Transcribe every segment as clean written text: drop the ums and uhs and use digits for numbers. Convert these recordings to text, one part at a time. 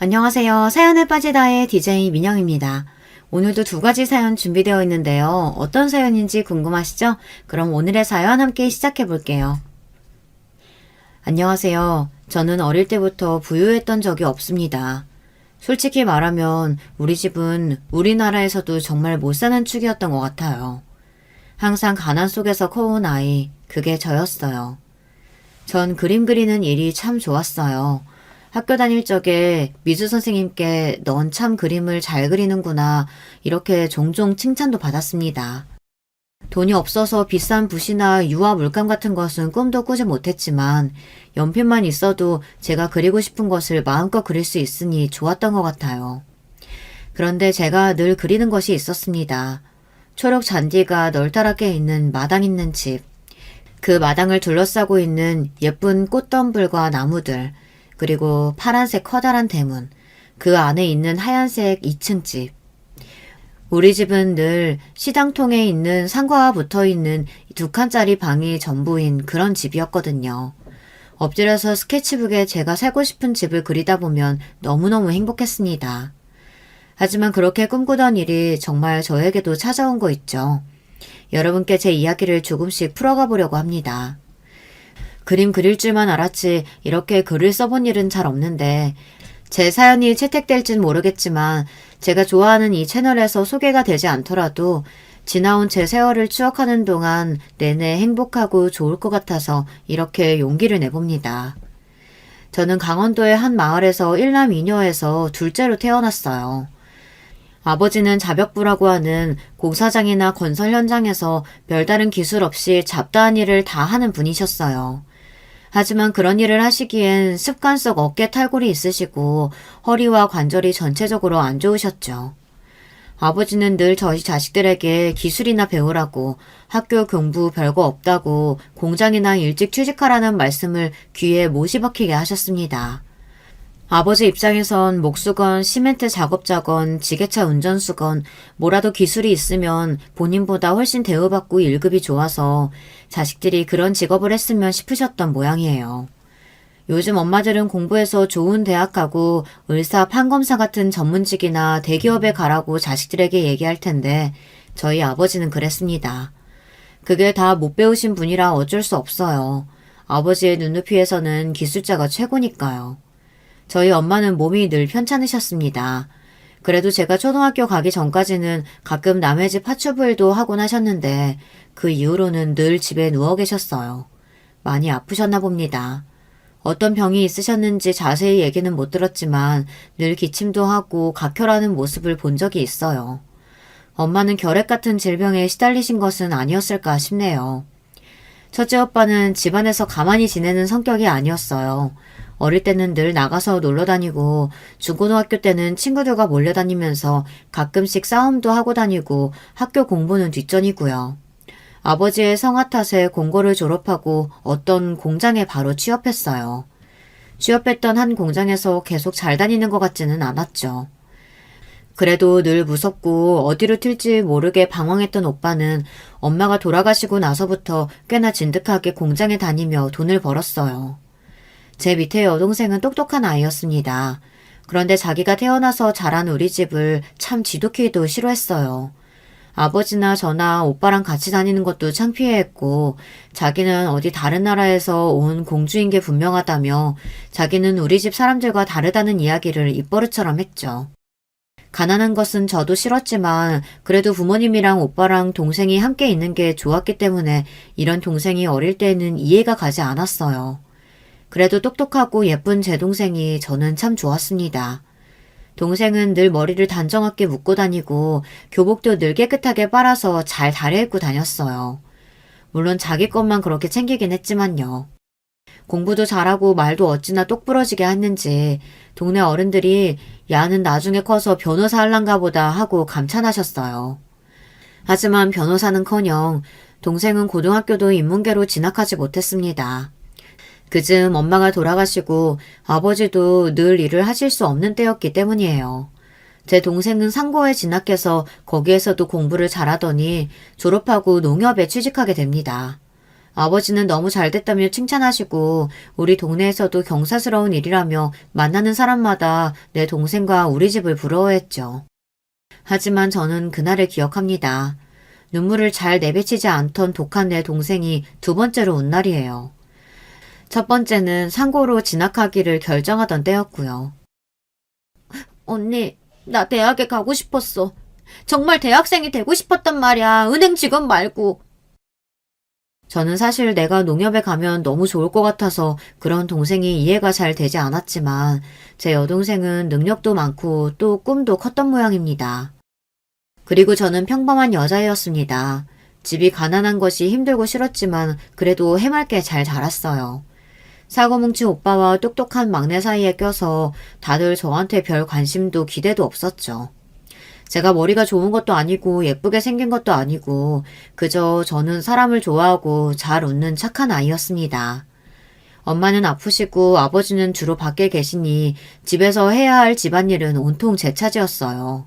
안녕하세요. 사연에 빠지다의 DJ 민영입니다. 오늘도 두 가지 사연 준비되어 있는데요. 어떤 사연인지 궁금하시죠? 그럼 오늘의 사연 함께 시작해 볼게요. 안녕하세요. 저는 어릴 때부터 부유했던 적이 없습니다. 솔직히 말하면 우리 집은 우리나라에서도 정말 못 사는 축이었던 것 같아요. 항상 가난 속에서 커온 아이, 그게 저였어요. 전 그림 그리는 일이 참 좋았어요. 학교 다닐 적에 미술 선생님께 넌 참 그림을 잘 그리는구나 이렇게 종종 칭찬도 받았습니다. 돈이 없어서 비싼 붓이나 유화 물감 같은 것은 꿈도 꾸지 못했지만 연필만 있어도 제가 그리고 싶은 것을 마음껏 그릴 수 있으니 좋았던 것 같아요. 그런데 제가 늘 그리는 것이 있었습니다. 초록 잔디가 널따랗게 있는 마당 있는 집, 그 마당을 둘러싸고 있는 예쁜 꽃덤불과 나무들, 그리고 파란색 커다란 대문, 그 안에 있는 하얀색 2층 집. 우리 집은 늘 시장통에 있는 상가와 붙어 있는 2칸짜리 방이 전부인 그런 집이었거든요. 엎드려서 스케치북에 제가 살고 싶은 집을 그리다 보면 너무너무 행복했습니다. 하지만 그렇게 꿈꾸던 일이 정말 저에게도 찾아온 거 있죠. 여러분께 제 이야기를 조금씩 풀어가 보려고 합니다. 그림 그릴 줄만 알았지 이렇게 글을 써본 일은 잘 없는데 제 사연이 채택될진 모르겠지만 제가 좋아하는 이 채널에서 소개가 되지 않더라도 지나온 제 세월을 추억하는 동안 내내 행복하고 좋을 것 같아서 이렇게 용기를 내봅니다. 저는 강원도의 한 마을에서 1남 2녀에서 둘째로 태어났어요. 아버지는 자벽부라고 하는 공사장이나 건설 현장에서 별다른 기술 없이 잡다한 일을 다 하는 분이셨어요. 하지만 그런 일을 하시기엔 습관 속 어깨 탈골이 있으시고 허리와 관절이 전체적으로 안 좋으셨죠. 아버지는 늘 저희 자식들에게 기술이나 배우라고 학교 공부 별거 없다고 공장이나 일찍 취직하라는 말씀을 귀에 못이 박히게 하셨습니다. 아버지 입장에선 목수건, 시멘트 작업자건, 지게차 운전수건, 뭐라도 기술이 있으면 본인보다 훨씬 대우받고 일급이 좋아서 자식들이 그런 직업을 했으면 싶으셨던 모양이에요. 요즘 엄마들은 공부해서 좋은 대학 가고 의사, 판검사 같은 전문직이나 대기업에 가라고 자식들에게 얘기할 텐데 저희 아버지는 그랬습니다. 그게 다 못 배우신 분이라 어쩔 수 없어요. 아버지의 눈높이에서는 기술자가 최고니까요. 저희 엄마는 몸이 늘 편찮으셨습니다. 그래도 제가 초등학교 가기 전까지는 가끔 남의 집 파출부일도 하곤 하셨는데 그 이후로는 늘 집에 누워 계셨어요. 많이 아프셨나 봅니다. 어떤 병이 있으셨는지 자세히 얘기는 못 들었지만 늘 기침도 하고 각혈하는 모습을 본 적이 있어요. 엄마는 결핵 같은 질병에 시달리신 것은 아니었을까 싶네요. 첫째 오빠는 집안에서 가만히 지내는 성격이 아니었어요. 어릴 때는 늘 나가서 놀러 다니고 중고등학교 때는 친구들과 몰려다니면서 가끔씩 싸움도 하고 다니고 학교 공부는 뒷전이고요. 아버지의 성화 탓에 공고를 졸업하고 어떤 공장에 바로 취업했어요. 취업했던 한 공장에서 계속 잘 다니는 것 같지는 않았죠. 그래도 늘 무섭고 어디로 튈지 모르게 방황했던 오빠는 엄마가 돌아가시고 나서부터 꽤나 진득하게 공장에 다니며 돈을 벌었어요. 제 밑에 여동생은 똑똑한 아이였습니다. 그런데 자기가 태어나서 자란 우리 집을 참 지독히도 싫어했어요. 아버지나 저나 오빠랑 같이 다니는 것도 창피해했고 자기는 어디 다른 나라에서 온 공주인 게 분명하다며 자기는 우리 집 사람들과 다르다는 이야기를 입버릇처럼 했죠. 가난한 것은 저도 싫었지만 그래도 부모님이랑 오빠랑 동생이 함께 있는 게 좋았기 때문에 이런 동생이 어릴 때는 이해가 가지 않았어요. 그래도 똑똑하고 예쁜 제 동생이 저는 참 좋았습니다. 동생은 늘 머리를 단정하게 묶고 다니고 교복도 늘 깨끗하게 빨아서 잘 다려입고 다녔어요. 물론 자기 것만 그렇게 챙기긴 했지만요. 공부도 잘하고 말도 어찌나 똑부러지게 했는지 동네 어른들이 야는 나중에 커서 변호사 할란가 보다 하고 감탄하셨어요. 하지만 변호사는커녕 동생은 고등학교도 인문계로 진학하지 못했습니다. 그즈음 엄마가 돌아가시고 아버지도 늘 일을 하실 수 없는 때였기 때문이에요. 제 동생은 상고에 진학해서 거기에서도 공부를 잘하더니 졸업하고 농협에 취직하게 됩니다. 아버지는 너무 잘 됐다며 칭찬하시고 우리 동네에서도 경사스러운 일이라며 만나는 사람마다 내 동생과 우리 집을 부러워했죠. 하지만 저는 그날을 기억합니다. 눈물을 잘 내비치지 않던 독한 내 동생이 두 번째로 운 날이에요. 첫 번째는 상고로 진학하기를 결정하던 때였고요. 언니, 나 대학에 가고 싶었어. 정말 대학생이 되고 싶었단 말이야. 은행 직원 말고. 저는 사실 내가 농협에 가면 너무 좋을 것 같아서 그런 동생이 이해가 잘 되지 않았지만 제 여동생은 능력도 많고 또 꿈도 컸던 모양입니다. 그리고 저는 평범한 여자였습니다. 집이 가난한 것이 힘들고 싫었지만 그래도 해맑게 잘 자랐어요. 사고뭉치 오빠와 똑똑한 막내 사이에 껴서 다들 저한테 별 관심도 기대도 없었죠. 제가 머리가 좋은 것도 아니고 예쁘게 생긴 것도 아니고 그저 저는 사람을 좋아하고 잘 웃는 착한 아이였습니다. 엄마는 아프시고 아버지는 주로 밖에 계시니 집에서 해야 할 집안일은 온통 제 차지였어요.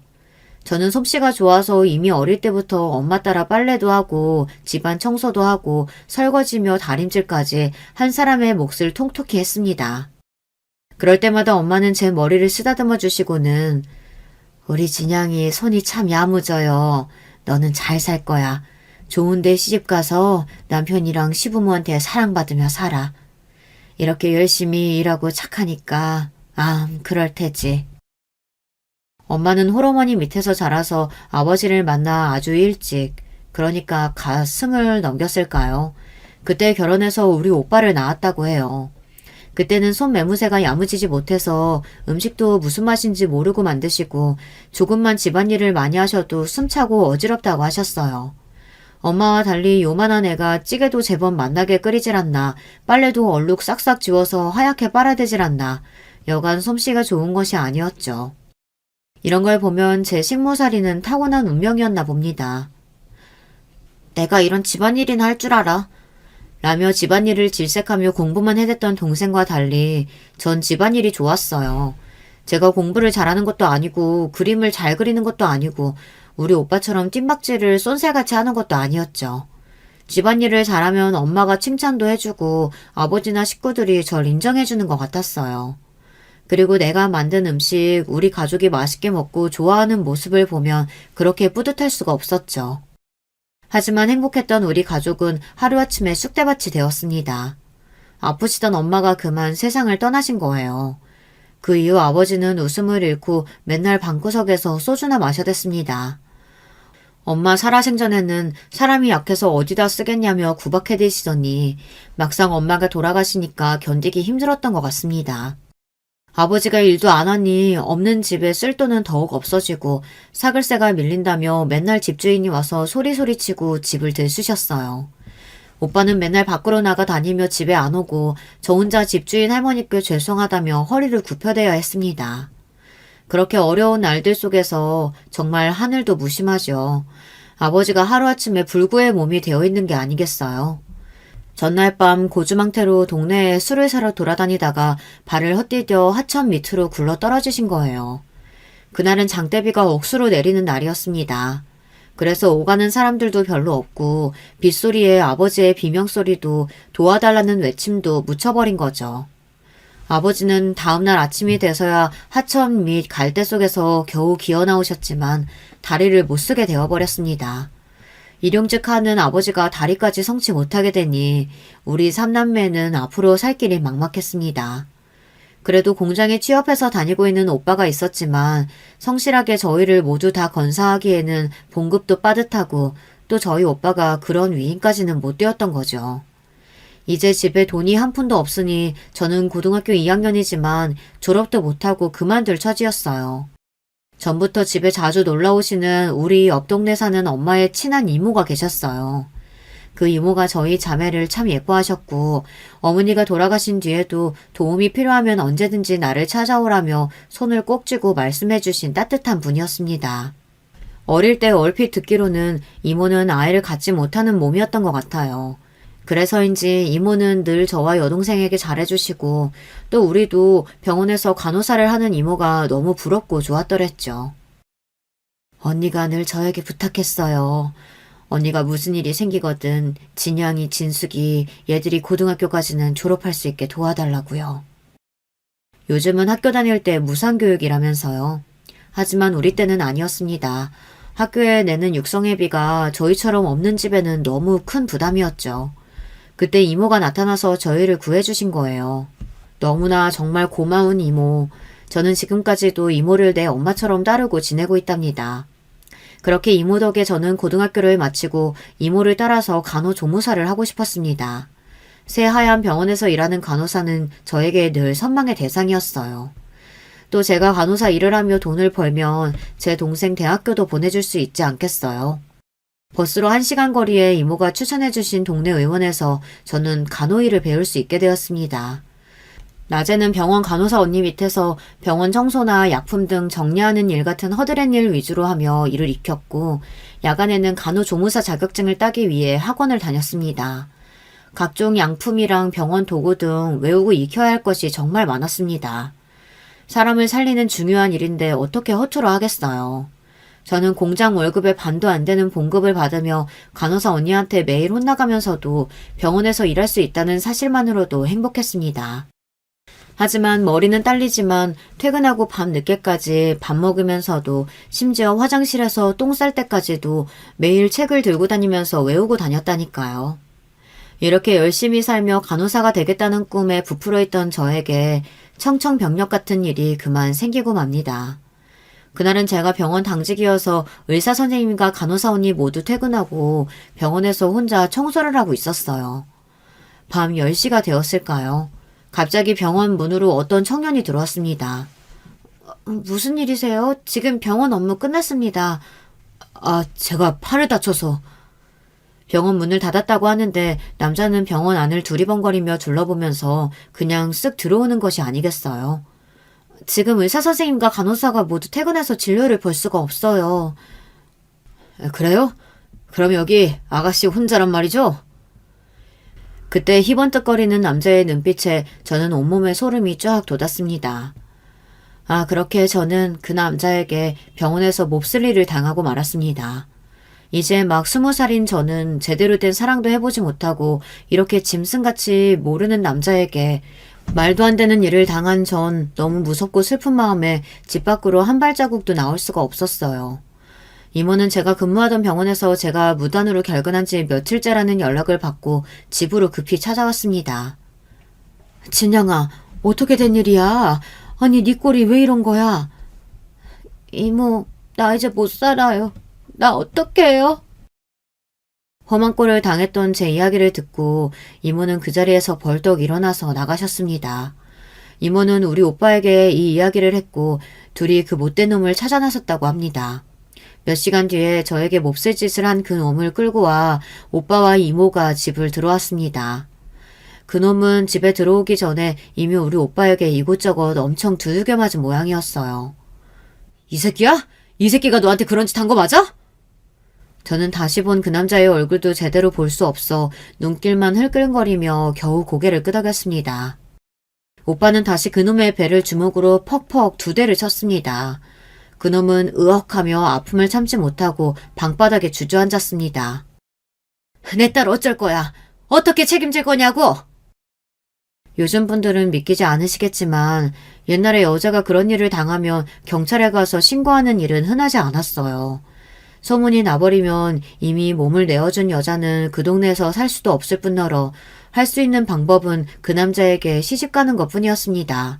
저는 솜씨가 좋아서 이미 어릴 때부터 엄마 따라 빨래도 하고 집안 청소도 하고 설거지며 다림질까지 한 사람의 몫을 통톡히 했습니다. 그럴 때마다 엄마는 제 머리를 쓰다듬어 주시고는 우리 진양이 손이 참 야무져요. 너는 잘 살 거야. 좋은 데 시집가서 남편이랑 시부모한테 사랑받으며 살아. 이렇게 열심히 일하고 착하니까 그럴 테지. 엄마는 홀어머니 밑에서 자라서 아버지를 만나 아주 일찍, 그러니까 갓 20을 넘겼을까요? 그때 결혼해서 우리 오빠를 낳았다고 해요. 그때는 손매무새가 야무지지 못해서 음식도 무슨 맛인지 모르고 만드시고 조금만 집안일을 많이 하셔도 숨차고 어지럽다고 하셨어요. 엄마와 달리 요만한 애가 찌개도 제법 맛나게 끓이질 않나, 빨래도 얼룩 싹싹 지워서 하얗게 빨아대질 않나, 여간 솜씨가 좋은 것이 아니었죠. 이런 걸 보면 제 식모살이는 타고난 운명이었나 봅니다. 내가 이런 집안일이나 할 줄 알아. 라며 집안일을 질색하며 공부만 해댔던 동생과 달리 전 집안일이 좋았어요. 제가 공부를 잘하는 것도 아니고 그림을 잘 그리는 것도 아니고 우리 오빠처럼 뜀박질을 쏜살같이 하는 것도 아니었죠. 집안일을 잘하면 엄마가 칭찬도 해주고 아버지나 식구들이 절 인정해주는 것 같았어요. 그리고 내가 만든 음식 우리 가족이 맛있게 먹고 좋아하는 모습을 보면 그렇게 뿌듯할 수가 없었죠. 하지만 행복했던 우리 가족은 하루아침에 쑥대밭이 되었습니다. 아프시던 엄마가 그만 세상을 떠나신 거예요. 그 이후 아버지는 웃음을 잃고 맨날 방구석에서 소주나 마셔댔습니다. 엄마 살아생전에는 사람이 약해서 어디다 쓰겠냐며 구박해대시더니 막상 엄마가 돌아가시니까 견디기 힘들었던 것 같습니다. 아버지가 일도 안 하니 없는 집에 쓸 돈은 더욱 없어지고 사글세가 밀린다며 맨날 집주인이 와서 소리소리치고 집을 들쑤셨어요. 오빠는 맨날 밖으로 나가 다니며 집에 안 오고 저 혼자 집주인 할머니께 죄송하다며 허리를 굽혀대야 했습니다. 그렇게 어려운 날들 속에서 정말 하늘도 무심하죠. 아버지가 하루아침에 불구의 몸이 되어 있는 게 아니겠어요. 전날 밤 고주망태로 동네에 술을 사러 돌아다니다가 발을 헛디뎌 하천 밑으로 굴러 떨어지신 거예요. 그날은 장대비가 억수로 내리는 날이었습니다. 그래서 오가는 사람들도 별로 없고 빗소리에 아버지의 비명소리도 도와달라는 외침도 묻혀버린 거죠. 아버지는 다음날 아침이 돼서야 하천 및 갈대 속에서 겨우 기어나오셨지만 다리를 못쓰게 되어버렸습니다. 일용직하는 아버지가 다리까지 성치 못하게 되니 우리 삼남매는 앞으로 살 길이 막막했습니다. 그래도 공장에 취업해서 다니고 있는 오빠가 있었지만 성실하게 저희를 모두 다 건사하기에는 봉급도 빠듯하고 또 저희 오빠가 그런 위인까지는 못 되었던 거죠. 이제 집에 돈이 한 푼도 없으니 저는 고등학교 2학년이지만 졸업도 못하고 그만둘 처지였어요. 전부터 집에 자주 놀러오시는 우리 옆 동네 사는 엄마의 친한 이모가 계셨어요. 그 이모가 저희 자매를 참 예뻐하셨고 어머니가 돌아가신 뒤에도 도움이 필요하면 언제든지 나를 찾아오라며 손을 꼭 쥐고 말씀해 주신 따뜻한 분이었습니다. 어릴 때 얼핏 듣기로는 이모는 아이를 갖지 못하는 몸이었던 것 같아요. 그래서인지 이모는 늘 저와 여동생에게 잘해주시고 또 우리도 병원에서 간호사를 하는 이모가 너무 부럽고 좋았더랬죠. 언니가 늘 저에게 부탁했어요. 언니가 무슨 일이 생기거든 진양이, 진숙이 얘들이 고등학교까지는 졸업할 수 있게 도와달라고요. 요즘은 학교 다닐 때 무상교육이라면서요. 하지만 우리 때는 아니었습니다. 학교에 내는 육성회비가 저희처럼 없는 집에는 너무 큰 부담이었죠. 그때 이모가 나타나서 저희를 구해주신 거예요. 너무나 정말 고마운 이모. 저는 지금까지도 이모를 내 엄마처럼 따르고 지내고 있답니다. 그렇게 이모 덕에 저는 고등학교를 마치고 이모를 따라서 간호조무사를 하고 싶었습니다. 새하얀 병원에서 일하는 간호사는 저에게 늘 선망의 대상이었어요. 또 제가 간호사 일을 하며 돈을 벌면 제 동생 대학교도 보내줄 수 있지 않겠어요. 버스로 1시간 거리에 이모가 추천해주신 동네 의원에서 저는 간호 일을 배울 수 있게 되었습니다. 낮에는 병원 간호사 언니 밑에서 병원 청소나 약품 등 정리하는 일 같은 허드렛 일 위주로 하며 일을 익혔고, 야간에는 간호조무사 자격증을 따기 위해 학원을 다녔습니다. 각종 양품이랑 병원 도구 등 외우고 익혀야 할 것이 정말 많았습니다. 사람을 살리는 중요한 일인데 어떻게 허투루 하겠어요. 저는 공장 월급의 반도 안 되는 봉급을 받으며 간호사 언니한테 매일 혼나가면서도 병원에서 일할 수 있다는 사실만으로도 행복했습니다. 하지만 머리는 딸리지만 퇴근하고 밤 늦게까지 밥 먹으면서도 심지어 화장실에서 똥 쌀 때까지도 매일 책을 들고 다니면서 외우고 다녔다니까요. 이렇게 열심히 살며 간호사가 되겠다는 꿈에 부풀어 있던 저에게 청천벽력 같은 일이 그만 생기고 맙니다. 그날은 제가 병원 당직이어서 의사 선생님과 간호사 언니 모두 퇴근하고 병원에서 혼자 청소를 하고 있었어요. 밤 10시가 되었을까요? 갑자기 병원 문으로 어떤 청년이 들어왔습니다. 무슨 일이세요? 지금 병원 업무 끝났습니다. 제가 팔을 다쳐서. 병원 문을 닫았다고 하는데 남자는 병원 안을 두리번거리며 둘러보면서 그냥 쓱 들어오는 것이 아니겠어요. 지금 의사 선생님과 간호사가 모두 퇴근해서 진료를 볼 수가 없어요. 그래요? 그럼 여기 아가씨 혼자란 말이죠? 그때 희번뜩거리는 남자의 눈빛에 저는 온몸에 소름이 쫙 돋았습니다. 그렇게 저는 그 남자에게 병원에서 몹쓸 일을 당하고 말았습니다. 이제 막 20살인 저는 제대로 된 사랑도 해보지 못하고 이렇게 짐승같이 모르는 남자에게 말도 안 되는 일을 당한 전 너무 무섭고 슬픈 마음에 집 밖으로 한 발자국도 나올 수가 없었어요. 이모는 제가 근무하던 병원에서 제가 무단으로 결근한 지 며칠째라는 연락을 받고 집으로 급히 찾아왔습니다. 진양아, 어떻게 된 일이야? 아니, 네 꼴이 왜 이런 거야? 이모, 나 이제 못 살아요. 나 어떡해요? 험한 꼴을 당했던 제 이야기를 듣고 이모는 그 자리에서 벌떡 일어나서 나가셨습니다. 이모는 우리 오빠에게 이 이야기를 했고 둘이 그 못된 놈을 찾아 나섰다고 합니다. 몇 시간 뒤에 저에게 몹쓸 짓을 한 그 놈을 끌고 와 오빠와 이모가 집을 들어왔습니다. 그 놈은 집에 들어오기 전에 이미 우리 오빠에게 이곳저곳 엄청 두들겨 맞은 모양이었어요. 이 새끼야? 이 새끼가 너한테 그런 짓 한 거 맞아? 저는 다시 본 그 남자의 얼굴도 제대로 볼 수 없어 눈길만 흘끌거리며 겨우 고개를 끄덕였습니다. 오빠는 다시 그놈의 배를 주먹으로 퍽퍽 2대를 쳤습니다. 그놈은 으억하며 아픔을 참지 못하고 방바닥에 주저앉았습니다. 내 딸 어쩔 거야? 어떻게 책임질 거냐고? 요즘 분들은 믿기지 않으시겠지만 옛날에 여자가 그런 일을 당하면 경찰에 가서 신고하는 일은 흔하지 않았어요. 소문이 나버리면 이미 몸을 내어준 여자는 그 동네에서 살 수도 없을 뿐더러 할 수 있는 방법은 그 남자에게 시집가는 것뿐이었습니다.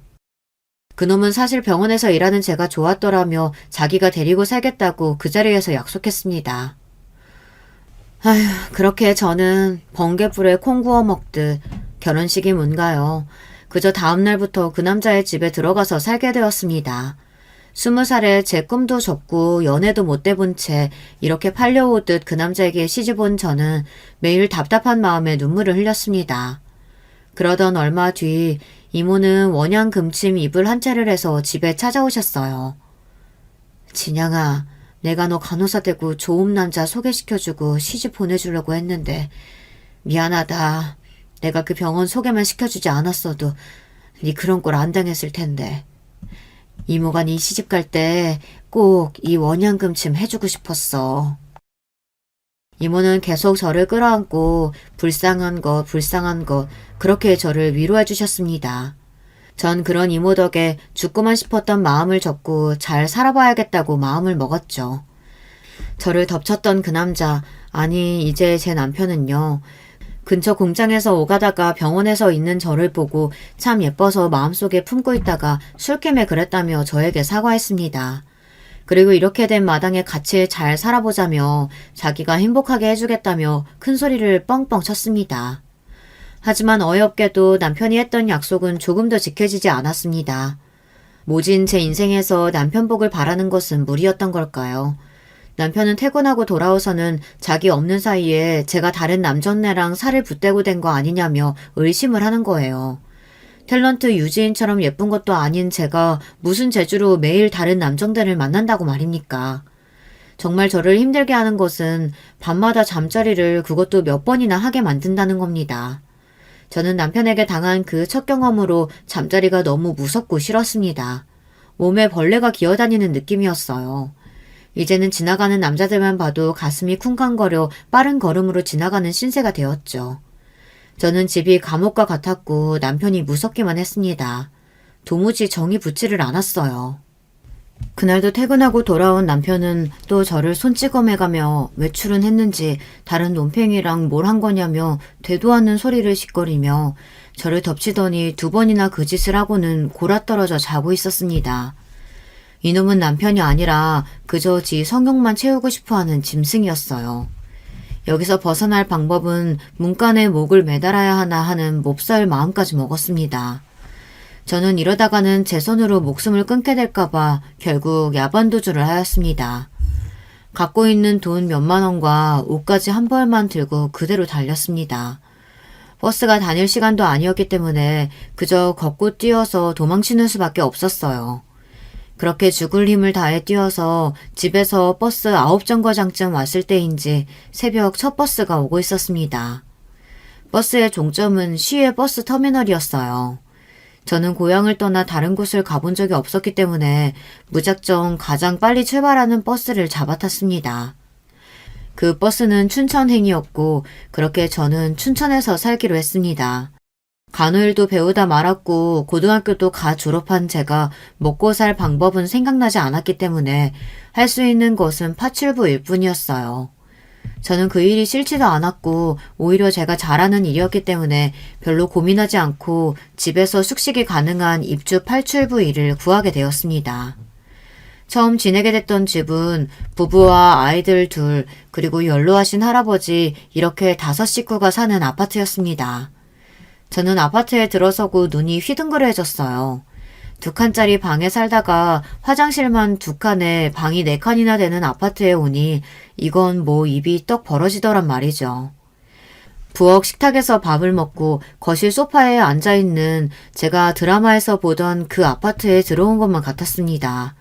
그놈은 사실 병원에서 일하는 제가 좋았더라며 자기가 데리고 살겠다고 그 자리에서 약속했습니다. 그렇게 저는 번개불에 콩 구워 먹듯 결혼식이 뭔가요. 그저 다음날부터 그 남자의 집에 들어가서 살게 되었습니다. 20살에 제 꿈도 접고 연애도 못 돼본 채 이렇게 팔려오듯 그 남자에게 시집온 저는 매일 답답한 마음에 눈물을 흘렸습니다. 그러던 얼마 뒤 이모는 원양금침 이불 한 채를 해서 집에 찾아오셨어요. 진양아, 내가 너 간호사 되고 좋은 남자 소개시켜주고 시집 보내주려고 했는데 미안하다. 내가 그 병원 소개만 시켜주지 않았어도 네 그런 꼴 안 당했을 텐데. 이모가 네 시집 갈 때 꼭 이 원양금침 해주고 싶었어. 이모는 계속 저를 끌어안고 불쌍한 것 그렇게 저를 위로해 주셨습니다. 전 그런 이모 덕에 죽고만 싶었던 마음을 접고 잘 살아봐야겠다고 마음을 먹었죠. 저를 덮쳤던 그 남자, 아니 이제 제 남편은요. 근처 공장에서 오가다가 병원에서 있는 저를 보고 참 예뻐서 마음속에 품고 있다가 술김에 그랬다며 저에게 사과했습니다. 그리고 이렇게 된 마당에 같이 잘 살아보자며 자기가 행복하게 해주겠다며 큰 소리를 뻥뻥 쳤습니다. 하지만 어이없게도 남편이 했던 약속은 조금도 지켜지지 않았습니다. 모진 제 인생에서 남편 복을 바라는 것은 무리였던 걸까요? 남편은 퇴근하고 돌아오서는 자기 없는 사이에 제가 다른 남전네랑 살을 붙대고 된 거 아니냐며 의심을 하는 거예요. 탤런트 유지인처럼 예쁜 것도 아닌 제가 무슨 재주로 매일 다른 남정들을 만난다고 말입니까? 정말 저를 힘들게 하는 것은 밤마다 잠자리를 그것도 몇 번이나 하게 만든다는 겁니다. 저는 남편에게 당한 그 첫 경험으로 잠자리가 너무 무섭고 싫었습니다. 몸에 벌레가 기어다니는 느낌이었어요. 이제는 지나가는 남자들만 봐도 가슴이 쿵쾅거려 빠른 걸음으로 지나가는 신세가 되었죠. 저는 집이 감옥과 같았고 남편이 무섭기만 했습니다. 도무지 정이 붙지를 않았어요. 그날도 퇴근하고 돌아온 남편은 또 저를 손찌검해가며 외출은 했는지 다른 논팽이랑 뭘 한 거냐며 되도 않는 소리를 짓거리며 저를 덮치더니 2번이나 그 짓을 하고는 골아떨어져 자고 있었습니다. 이놈은 남편이 아니라 그저 지 성욕만 채우고 싶어하는 짐승이었어요. 여기서 벗어날 방법은 문간에 목을 매달아야 하나 하는 몹쓸 마음까지 먹었습니다. 저는 이러다가는 제 손으로 목숨을 끊게 될까봐 결국 야반도주를 하였습니다. 갖고 있는 돈 몇만 원과 옷까지 한 벌만 들고 그대로 달렸습니다. 버스가 다닐 시간도 아니었기 때문에 그저 걷고 뛰어서 도망치는 수밖에 없었어요. 그렇게 죽을 힘을 다해 뛰어서 집에서 버스 9정거장쯤 왔을 때인지 새벽 첫 버스가 오고 있었습니다. 버스의 종점은 시외 버스 터미널이었어요. 저는 고향을 떠나 다른 곳을 가본 적이 없었기 때문에 무작정 가장 빨리 출발하는 버스를 잡아탔습니다. 그 버스는 춘천행이었고 그렇게 저는 춘천에서 살기로 했습니다. 간호일도 배우다 말았고 고등학교도 가 졸업한 제가 먹고 살 방법은 생각나지 않았기 때문에 할 수 있는 것은 파출부일 뿐이었어요. 저는 그 일이 싫지도 않았고 오히려 제가 잘하는 일이었기 때문에 별로 고민하지 않고 집에서 숙식이 가능한 입주 파출부 일을 구하게 되었습니다. 처음 지내게 됐던 집은 부부와 아이들 둘 그리고 연로하신 할아버지 이렇게 5 식구가 사는 아파트였습니다. 저는 아파트에 들어서고 눈이 휘둥그레졌어요. 2칸짜리 방에 살다가 화장실만 2칸에 방이 4칸이나 되는 아파트에 오니 이건 뭐 입이 떡 벌어지더란 말이죠. 부엌 식탁에서 밥을 먹고 거실 소파에 앉아있는 제가 드라마에서 보던 그 아파트에 들어온 것만 같았습니다.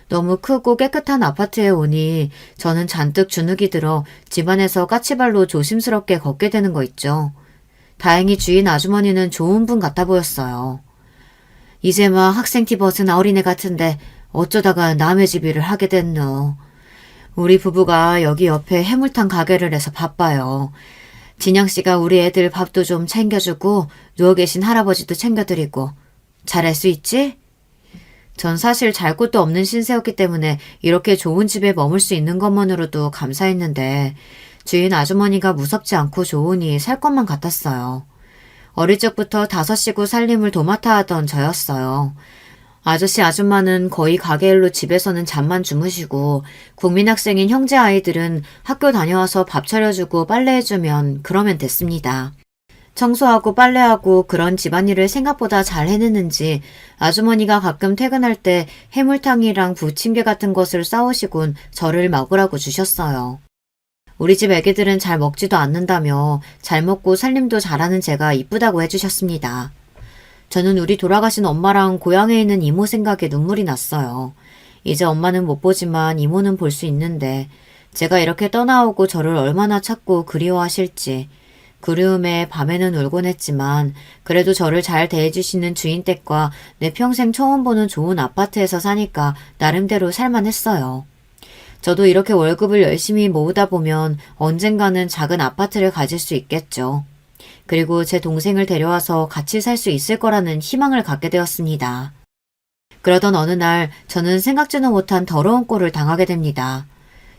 너무 크고 깨끗한 아파트에 오니 저는 잔뜩 주눅이 들어 집안에서 까치발로 조심스럽게 걷게 되는 거 있죠. 다행히 주인 아주머니는 좋은 분 같아 보였어요. 이제 막 학생 티 벗은 어린애 같은데 어쩌다가 남의 집 일을 하게 됐노. 우리 부부가 여기 옆에 해물탕 가게를 해서 바빠요. 진영씨가 우리 애들 밥도 좀 챙겨주고 누워 계신 할아버지도 챙겨드리고 잘할 수 있지? 전 사실 잘 곳도 없는 신세였기 때문에 이렇게 좋은 집에 머물 수 있는 것만으로도 감사했는데 주인 아주머니가 무섭지 않고 좋으니 살 것만 같았어요. 어릴 적부터 5 식구 살림을 도맡아 하던 저였어요. 아저씨 아줌마는 거의 가게 일로 집에서는 잠만 주무시고 국민학생인 형제 아이들은 학교 다녀와서 밥 차려주고 빨래해주면 그러면 됐습니다. 청소하고 빨래하고 그런 집안일을 생각보다 잘 해냈는지 아주머니가 가끔 퇴근할 때 해물탕이랑 부침개 같은 것을 싸오시곤 저를 먹으라고 주셨어요. 우리 집 애기들은 잘 먹지도 않는다며 잘 먹고 살림도 잘하는 제가 이쁘다고 해주셨습니다. 저는 우리 돌아가신 엄마랑 고향에 있는 이모 생각에 눈물이 났어요. 이제 엄마는 못 보지만 이모는 볼 수 있는데 제가 이렇게 떠나오고 저를 얼마나 찾고 그리워하실지. 그리움에 밤에는 울곤 했지만 그래도 저를 잘 대해주시는 주인 댁과 내 평생 처음 보는 좋은 아파트에서 사니까 나름대로 살만했어요. 저도 이렇게 월급을 열심히 모으다 보면 언젠가는 작은 아파트를 가질 수 있겠죠. 그리고 제 동생을 데려와서 같이 살 수 있을 거라는 희망을 갖게 되었습니다. 그러던 어느 날 저는 생각지도 못한 더러운 꼴을 당하게 됩니다.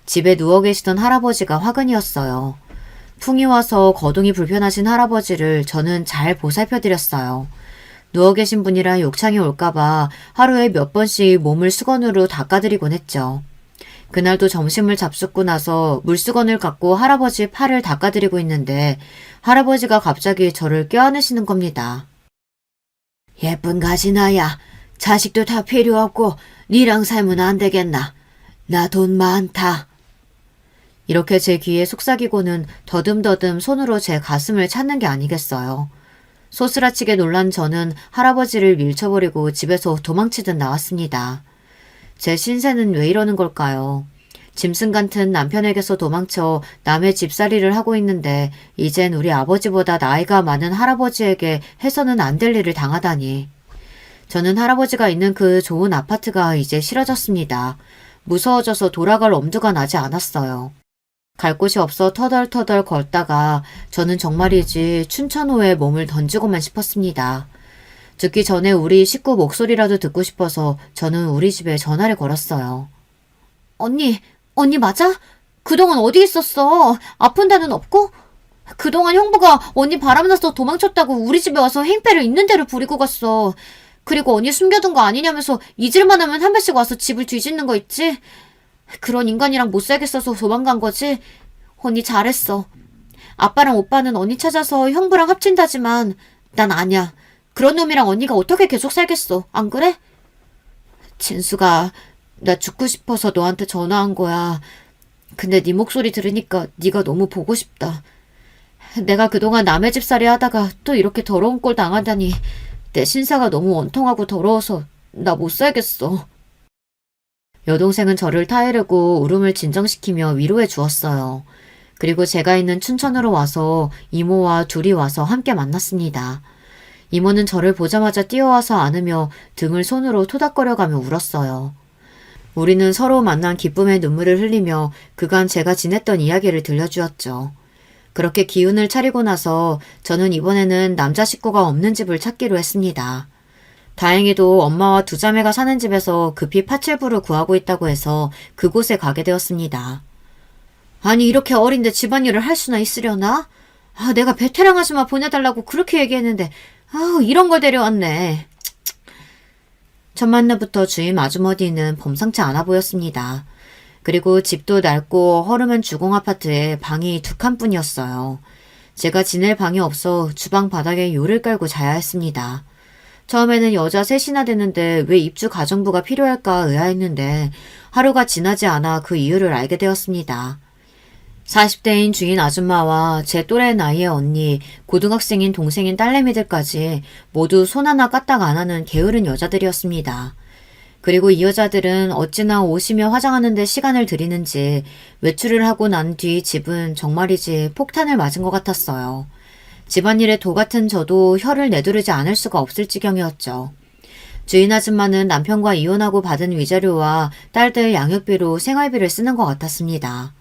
집에 누워 계시던 할아버지가 화근이었어요. 풍이 와서 거동이 불편하신 할아버지를 저는 잘 보살펴드렸어요. 누워 계신 분이라 욕창이 올까봐 하루에 몇 번씩 몸을 수건으로 닦아드리곤 했죠. 그날도 점심을 잡숫고 나서 물수건을 갖고 할아버지 팔을 닦아드리고 있는데 할아버지가 갑자기 저를 껴안으시는 겁니다. 예쁜 가지나야. 자식도 다 필요 없고 니랑 살면 안 되겠나. 나 돈 많다. 이렇게 제 귀에 속삭이고는 더듬더듬 손으로 제 가슴을 찾는 게 아니겠어요. 소스라치게 놀란 저는 할아버지를 밀쳐버리고 집에서 도망치듯 나왔습니다. 제 신세는 왜 이러는 걸까요? 짐승 같은 남편에게서 도망쳐 남의 집살이를 하고 있는데 이젠 우리 아버지보다 나이가 많은 할아버지에게 해서는 안 될 일을 당하다니. 저는 할아버지가 있는 그 좋은 아파트가 이제 싫어졌습니다. 무서워져서 돌아갈 엄두가 나지 않았어요. 갈 곳이 없어 터덜터덜 걷다가 저는 정말이지 춘천호에 몸을 던지고만 싶었습니다. 죽기 전에 우리 식구 목소리라도 듣고 싶어서 저는 우리 집에 전화를 걸었어요. 언니 맞아? 그동안 어디 있었어? 아픈 데는 없고? 그동안 형부가 언니 바람나서 도망쳤다고 우리 집에 와서 행패를 있는 대로 부리고 갔어. 그리고 언니 숨겨둔 거 아니냐면서 잊을만 하면 한 번씩 와서 집을 뒤집는 거 있지? 그런 인간이랑 못 살겠어서 도망간 거지? 언니 잘했어. 아빠랑 오빠는 언니 찾아서 형부랑 합친다지만 난 아니야. 그런 놈이랑 언니가 어떻게 계속 살겠어. 안 그래? 진수가 나 죽고 싶어서 너한테 전화한 거야. 근데 네 목소리 들으니까 네가 너무 보고 싶다. 내가 그동안 남의 집살이 하다가 또 이렇게 더러운 꼴 당하다니 내 신사가 너무 원통하고 더러워서 나 못 살겠어. 여동생은 저를 타이르고 울음을 진정시키며 위로해 주었어요. 그리고 제가 있는 춘천으로 와서 이모와 둘이 와서 함께 만났습니다. 이모는 저를 보자마자 뛰어와서 안으며 등을 손으로 토닥거려가며 울었어요. 우리는 서로 만난 기쁨의 눈물을 흘리며 그간 제가 지냈던 이야기를 들려주었죠. 그렇게 기운을 차리고 나서 저는 이번에는 남자 식구가 없는 집을 찾기로 했습니다. 다행히도 엄마와 두 자매가 사는 집에서 급히 파출부를 구하고 있다고 해서 그곳에 가게 되었습니다. 아니 이렇게 어린데 집안일을 할 수나 있으려나? 내가 베테랑 아줌마 보내달라고 그렇게 얘기했는데 이런 걸 데려왔네. 첫 만남부터 주임 아주머니는 범상치 않아 보였습니다. 그리고 집도 낡고 허름한 주공 아파트에 방이 2칸뿐이었어요. 제가 지낼 방이 없어 주방 바닥에 요를 깔고 자야 했습니다. 처음에는 여자 셋이나 되는데 왜 입주 가정부가 필요할까 의아했는데 하루가 지나지 않아 그 이유를 알게 되었습니다. 40대인 주인 아줌마와 제 또래 나이의 언니, 고등학생인 동생인 딸내미들까지 모두 손 하나 까딱 안 하는 게으른 여자들이었습니다. 그리고 이 여자들은 어찌나 옷이며 화장하는 데 시간을 들이는지 외출을 하고 난 뒤 집은 정말이지 폭탄을 맞은 것 같았어요. 집안일에 도 같은 저도 혀를 내두르지 않을 수가 없을 지경이었죠. 주인 아줌마는 남편과 이혼하고 받은 위자료와 딸들 양육비로 생활비를 쓰는 것 같았습니다.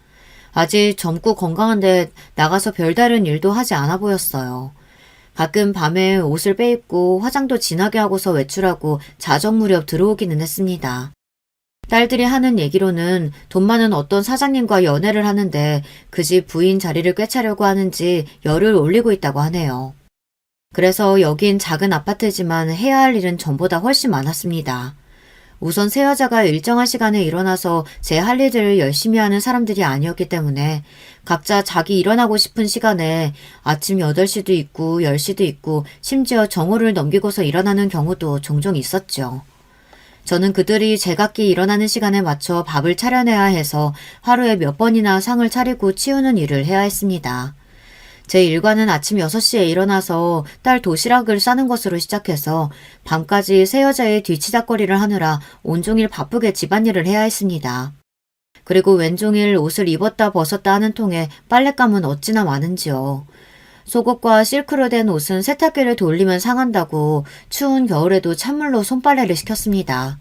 아직 젊고 건강한데 나가서 별다른 일도 하지 않아 보였어요. 가끔 밤에 옷을 빼입고 화장도 진하게 하고서 외출하고 자정 무렵 들어오기는 했습니다. 딸들이 하는 얘기로는 돈 많은 어떤 사장님과 연애를 하는데 그 집 부인 자리를 꿰차려고 하는지 열을 올리고 있다고 하네요. 그래서 여긴 작은 아파트지만 해야 할 일은 전보다 훨씬 많았습니다. 우선 세 여자가 일정한 시간에 일어나서 제 할 일들을 열심히 하는 사람들이 아니었기 때문에 각자 자기 일어나고 싶은 시간에 아침 8시도 있고 10시도 있고 심지어 정오를 넘기고서 일어나는 경우도 종종 있었죠. 저는 그들이 제각기 일어나는 시간에 맞춰 밥을 차려내야 해서 하루에 몇 번이나 상을 차리고 치우는 일을 해야 했습니다. 제 일과는 아침 6시에 일어나서 딸 도시락을 싸는 것으로 시작해서 밤까지 세 여자의 뒤치다거리를 하느라 온종일 바쁘게 집안일을 해야 했습니다. 그리고 왼종일 옷을 입었다 벗었다 하는 통에 빨랫감은 어찌나 많은지요. 속옷과 실크로 된 옷은 세탁기를 돌리면 상한다고 추운 겨울에도 찬물로 손빨래를 시켰습니다.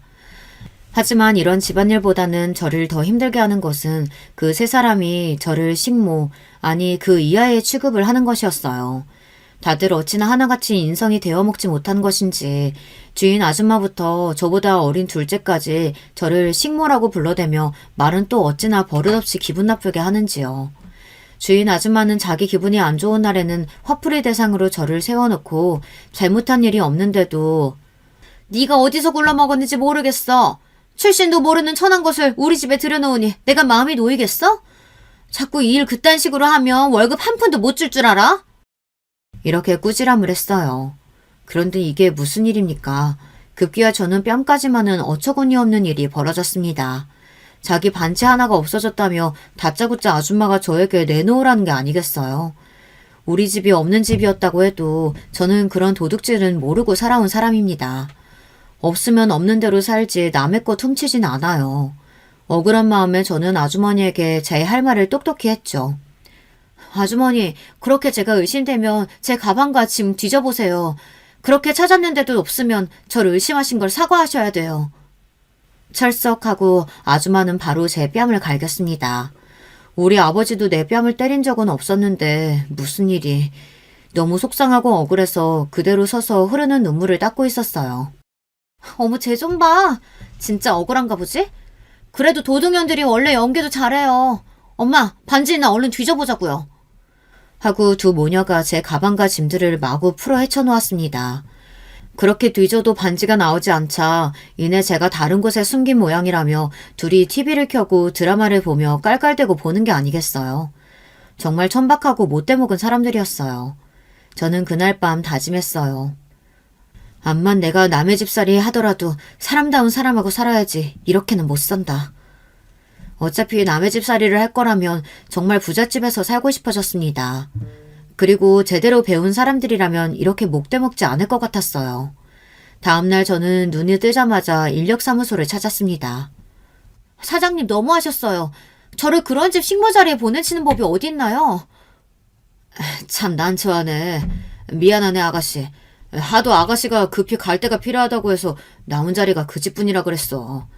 하지만 이런 집안일보다는 저를 더 힘들게 하는 것은 그 세 사람이 저를 식모, 아니 그 이하의 취급을 하는 것이었어요. 다들 어찌나 하나같이 인성이 되어먹지 못한 것인지 주인 아줌마부터 저보다 어린 둘째까지 저를 식모라고 불러대며 말은 또 어찌나 버릇없이 기분 나쁘게 하는지요. 주인 아줌마는 자기 기분이 안 좋은 날에는 화풀이 대상으로 저를 세워놓고 잘못한 일이 없는데도 네가 어디서 굴러먹었는지 모르겠어. 출신도 모르는 천한 것을 우리 집에 들여놓으니 내가 마음이 놓이겠어? 자꾸 이 일 그딴 식으로 하면 월급 한 푼도 못 줄 줄 알아? 이렇게 꾸지람을 했어요. 그런데 이게 무슨 일입니까? 급기야 저는 뺨까지만은 어처구니 없는 일이 벌어졌습니다. 자기 반지 하나가 없어졌다며 다짜고짜 아줌마가 저에게 내놓으라는 게 아니겠어요. 우리 집이 없는 집이었다고 해도 저는 그런 도둑질은 모르고 살아온 사람입니다. 없으면 없는 대로 살지 남의 것 훔치진 않아요. 억울한 마음에 저는 아주머니에게 제 할 말을 똑똑히 했죠. 아주머니, 그렇게 제가 의심되면 제 가방과 짐 뒤져보세요. 그렇게 찾았는데도 없으면 저를 의심하신 걸 사과하셔야 돼요. 철석하고 아줌마는 바로 제 뺨을 갈겼습니다. 우리 아버지도 내 뺨을 때린 적은 없었는데 무슨 일이. 너무 속상하고 억울해서 그대로 서서 흐르는 눈물을 닦고 있었어요. 어머, 쟤 좀 봐. 진짜 억울한가 보지? 그래도 도둑년들이 원래 연기도 잘해요. 엄마, 반지나 얼른 뒤져보자고요. 하고 두 모녀가 제 가방과 짐들을 마구 풀어 헤쳐놓았습니다. 그렇게 뒤져도 반지가 나오지 않자 이내 제가 다른 곳에 숨긴 모양이라며 둘이 TV를 켜고 드라마를 보며 깔깔대고 보는 게 아니겠어요. 정말 천박하고 못돼먹은 사람들이었어요. 저는 그날 밤 다짐했어요. 암만 내가 남의 집살이 하더라도 사람다운 사람하고 살아야지. 이렇게는 못 산다. 어차피 남의 집살이를 할 거라면 정말 부잣집에서 살고 싶어졌습니다. 그리고 제대로 배운 사람들이라면 이렇게 목대먹지 않을 것 같았어요. 다음날 저는 눈이 뜨자마자 인력사무소를 찾았습니다. 사장님 너무하셨어요. 저를 그런 집 식모 자리에 보내치는 법이 어디 있나요? 참 난처하네. 미안하네 아가씨. 하도 아가씨가 급히 갈 데가 필요하다고 해서 남은 자리가 그 집뿐이라 그랬어.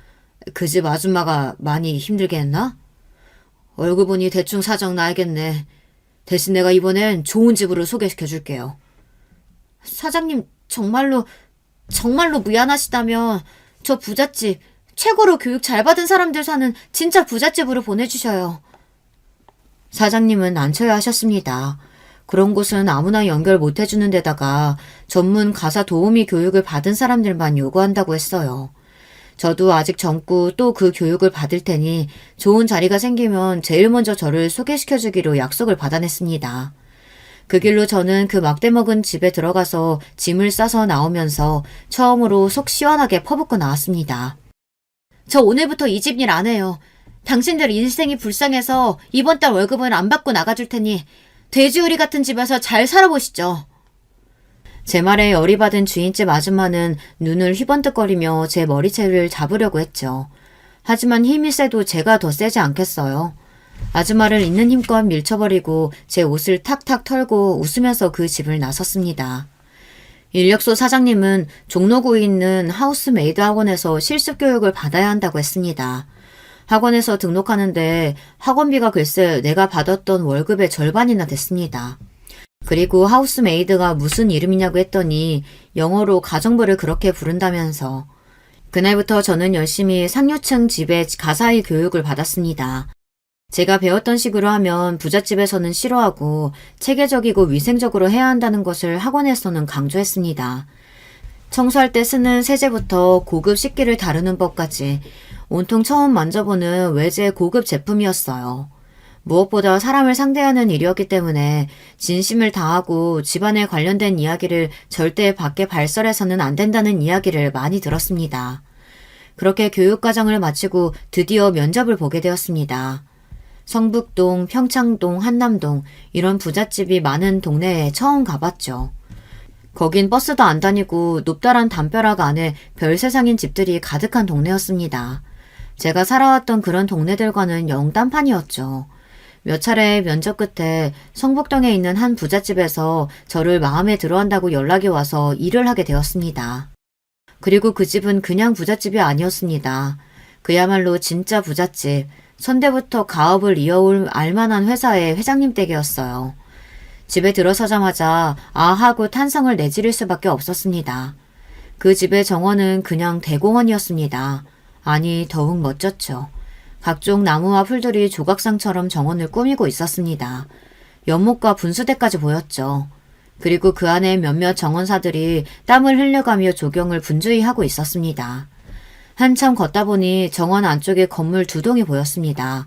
그 집 아줌마가 많이 힘들게 했나? 얼굴 보니 대충 사정 나야겠네. 대신 내가 이번엔 좋은 집으로 소개시켜 줄게요. 사장님 정말로 미안하시다면 저 부잣집, 최고로 교육 잘 받은 사람들 사는 진짜 부잣집으로 보내주셔요. 사장님은 난처해 하셨습니다. 그런 곳은 아무나 연결 못 해주는 데다가 전문 가사 도우미 교육을 받은 사람들만 요구한다고 했어요. 저도 아직 젊고 또 그 교육을 받을 테니 좋은 자리가 생기면 제일 먼저 저를 소개시켜주기로 약속을 받아냈습니다. 그 길로 저는 그 막대먹은 집에 들어가서 짐을 싸서 나오면서 처음으로 속 시원하게 퍼붓고 나왔습니다. 저 오늘부터 이 집 일 안 해요. 당신들 인생이 불쌍해서 이번 달 월급은 안 받고 나가줄 테니 돼지우리 같은 집에서 잘 살아보시죠. 제 말에 열이 받은 주인집 아줌마는 눈을 휘번뜩거리며 제 머리채를 잡으려고 했죠. 하지만 힘이 세도 제가 더 세지 않겠어요. 아줌마를 있는 힘껏 밀쳐버리고 제 옷을 탁탁 털고 웃으면서 그 집을 나섰습니다. 인력소 사장님은 종로구에 있는 하우스메이드 학원에서 실습교육을 받아야 한다고 했습니다. 학원에서 등록하는데 학원비가 글쎄 내가 받았던 월급의 절반이나 됐습니다. 그리고 하우스메이드가 무슨 이름이냐고 했더니 영어로 가정부를 그렇게 부른다면서 그날부터 저는 열심히 상류층 집에 가사의 교육을 받았습니다. 제가 배웠던 식으로 하면 부잣집에서는 싫어하고 체계적이고 위생적으로 해야 한다는 것을 학원에서는 강조했습니다. 청소할 때 쓰는 세제부터 고급 식기를 다루는 법까지 온통 처음 만져보는 외제 고급 제품이었어요. 무엇보다 사람을 상대하는 일이었기 때문에 진심을 다하고 집안에 관련된 이야기를 절대 밖에 발설해서는 안 된다는 이야기를 많이 들었습니다. 그렇게 교육과정을 마치고 드디어 면접을 보게 되었습니다. 성북동, 평창동, 한남동 이런 부잣집이 많은 동네에 처음 가봤죠. 거긴 버스도 안 다니고 높다란 담벼락 안에 별세상인 집들이 가득한 동네였습니다. 제가 살아왔던 그런 동네들과는 영 딴판이었죠. 몇 차례 면접 끝에 성북동에 있는 한 부잣집에서 저를 마음에 들어한다고 연락이 와서 일을 하게 되었습니다. 그리고 그 집은 그냥 부잣집이 아니었습니다. 그야말로 진짜 부잣집, 선대부터 가업을 이어올 알만한 회사의 회장님 댁이었어요. 집에 들어서자마자 아 하고 탄성을 내지를 수밖에 없었습니다. 그 집의 정원은 그냥 대공원이었습니다. 아니, 더욱 멋졌죠. 각종 나무와 풀들이 조각상처럼 정원을 꾸미고 있었습니다. 연못과 분수대까지 보였죠. 그리고 그 안에 몇몇 정원사들이 땀을 흘려가며 조경을 분주히 하고 있었습니다. 한참 걷다 보니 정원 안쪽에 건물 두 동이 보였습니다.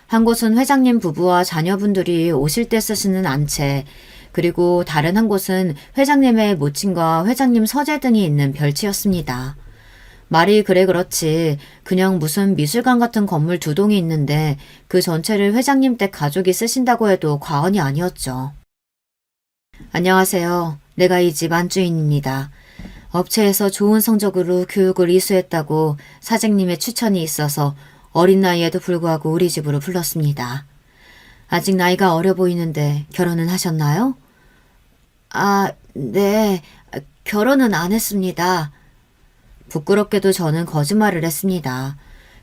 한 곳은 회장님 부부와 자녀분들이 오실 때 쓰시는 안채, 그리고 다른 한 곳은 회장님의 모친과 회장님 서재 등이 있는 별치였습니다. 말이 그래 그렇지 그냥 무슨 미술관 같은 건물 두 동이 있는데 그 전체를 회장님 댁 가족이 쓰신다고 해도 과언이 아니었죠. 안녕하세요. 내가 이 집 안주인입니다. 업체에서 좋은 성적으로 교육을 이수했다고 사장님의 추천이 있어서 어린 나이에도 불구하고 우리 집으로 불렀습니다. 아직 나이가 어려 보이는데 결혼은 하셨나요? 아, 네. 결혼은 안 했습니다. 부끄럽게도 저는 거짓말을 했습니다.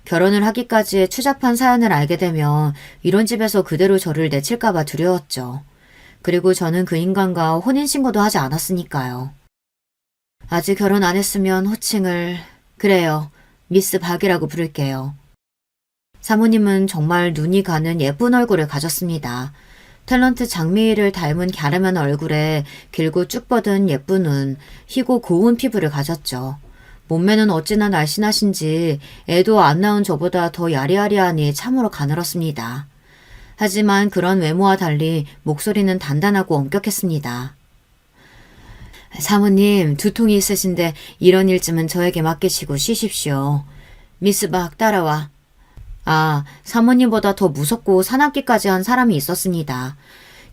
결혼을 하기까지의 추잡한 사연을 알게 되면 이런 집에서 그대로 저를 내칠까봐 두려웠죠. 그리고 저는 그 인간과 혼인신고도 하지 않았으니까요. 아직 결혼 안 했으면 호칭을, 그래요, 미스 박이라고 부를게요. 사모님은 정말 눈이 가는 예쁜 얼굴을 가졌습니다. 탤런트 장미희를 닮은 갸름한 얼굴에 길고 쭉 뻗은 예쁜 눈, 희고 고운 피부를 가졌죠. 몸매는 어찌나 날씬하신지 애도 안 낳은 저보다 더 야리야리하니 참으로 가늘었습니다. 하지만 그런 외모와 달리 목소리는 단단하고 엄격했습니다. 사모님, 두통이 있으신데 이런 일쯤은 저에게 맡기시고 쉬십시오. 미스 박 따라와. 아, 사모님보다 더 무섭고 사납기까지 한 사람이 있었습니다.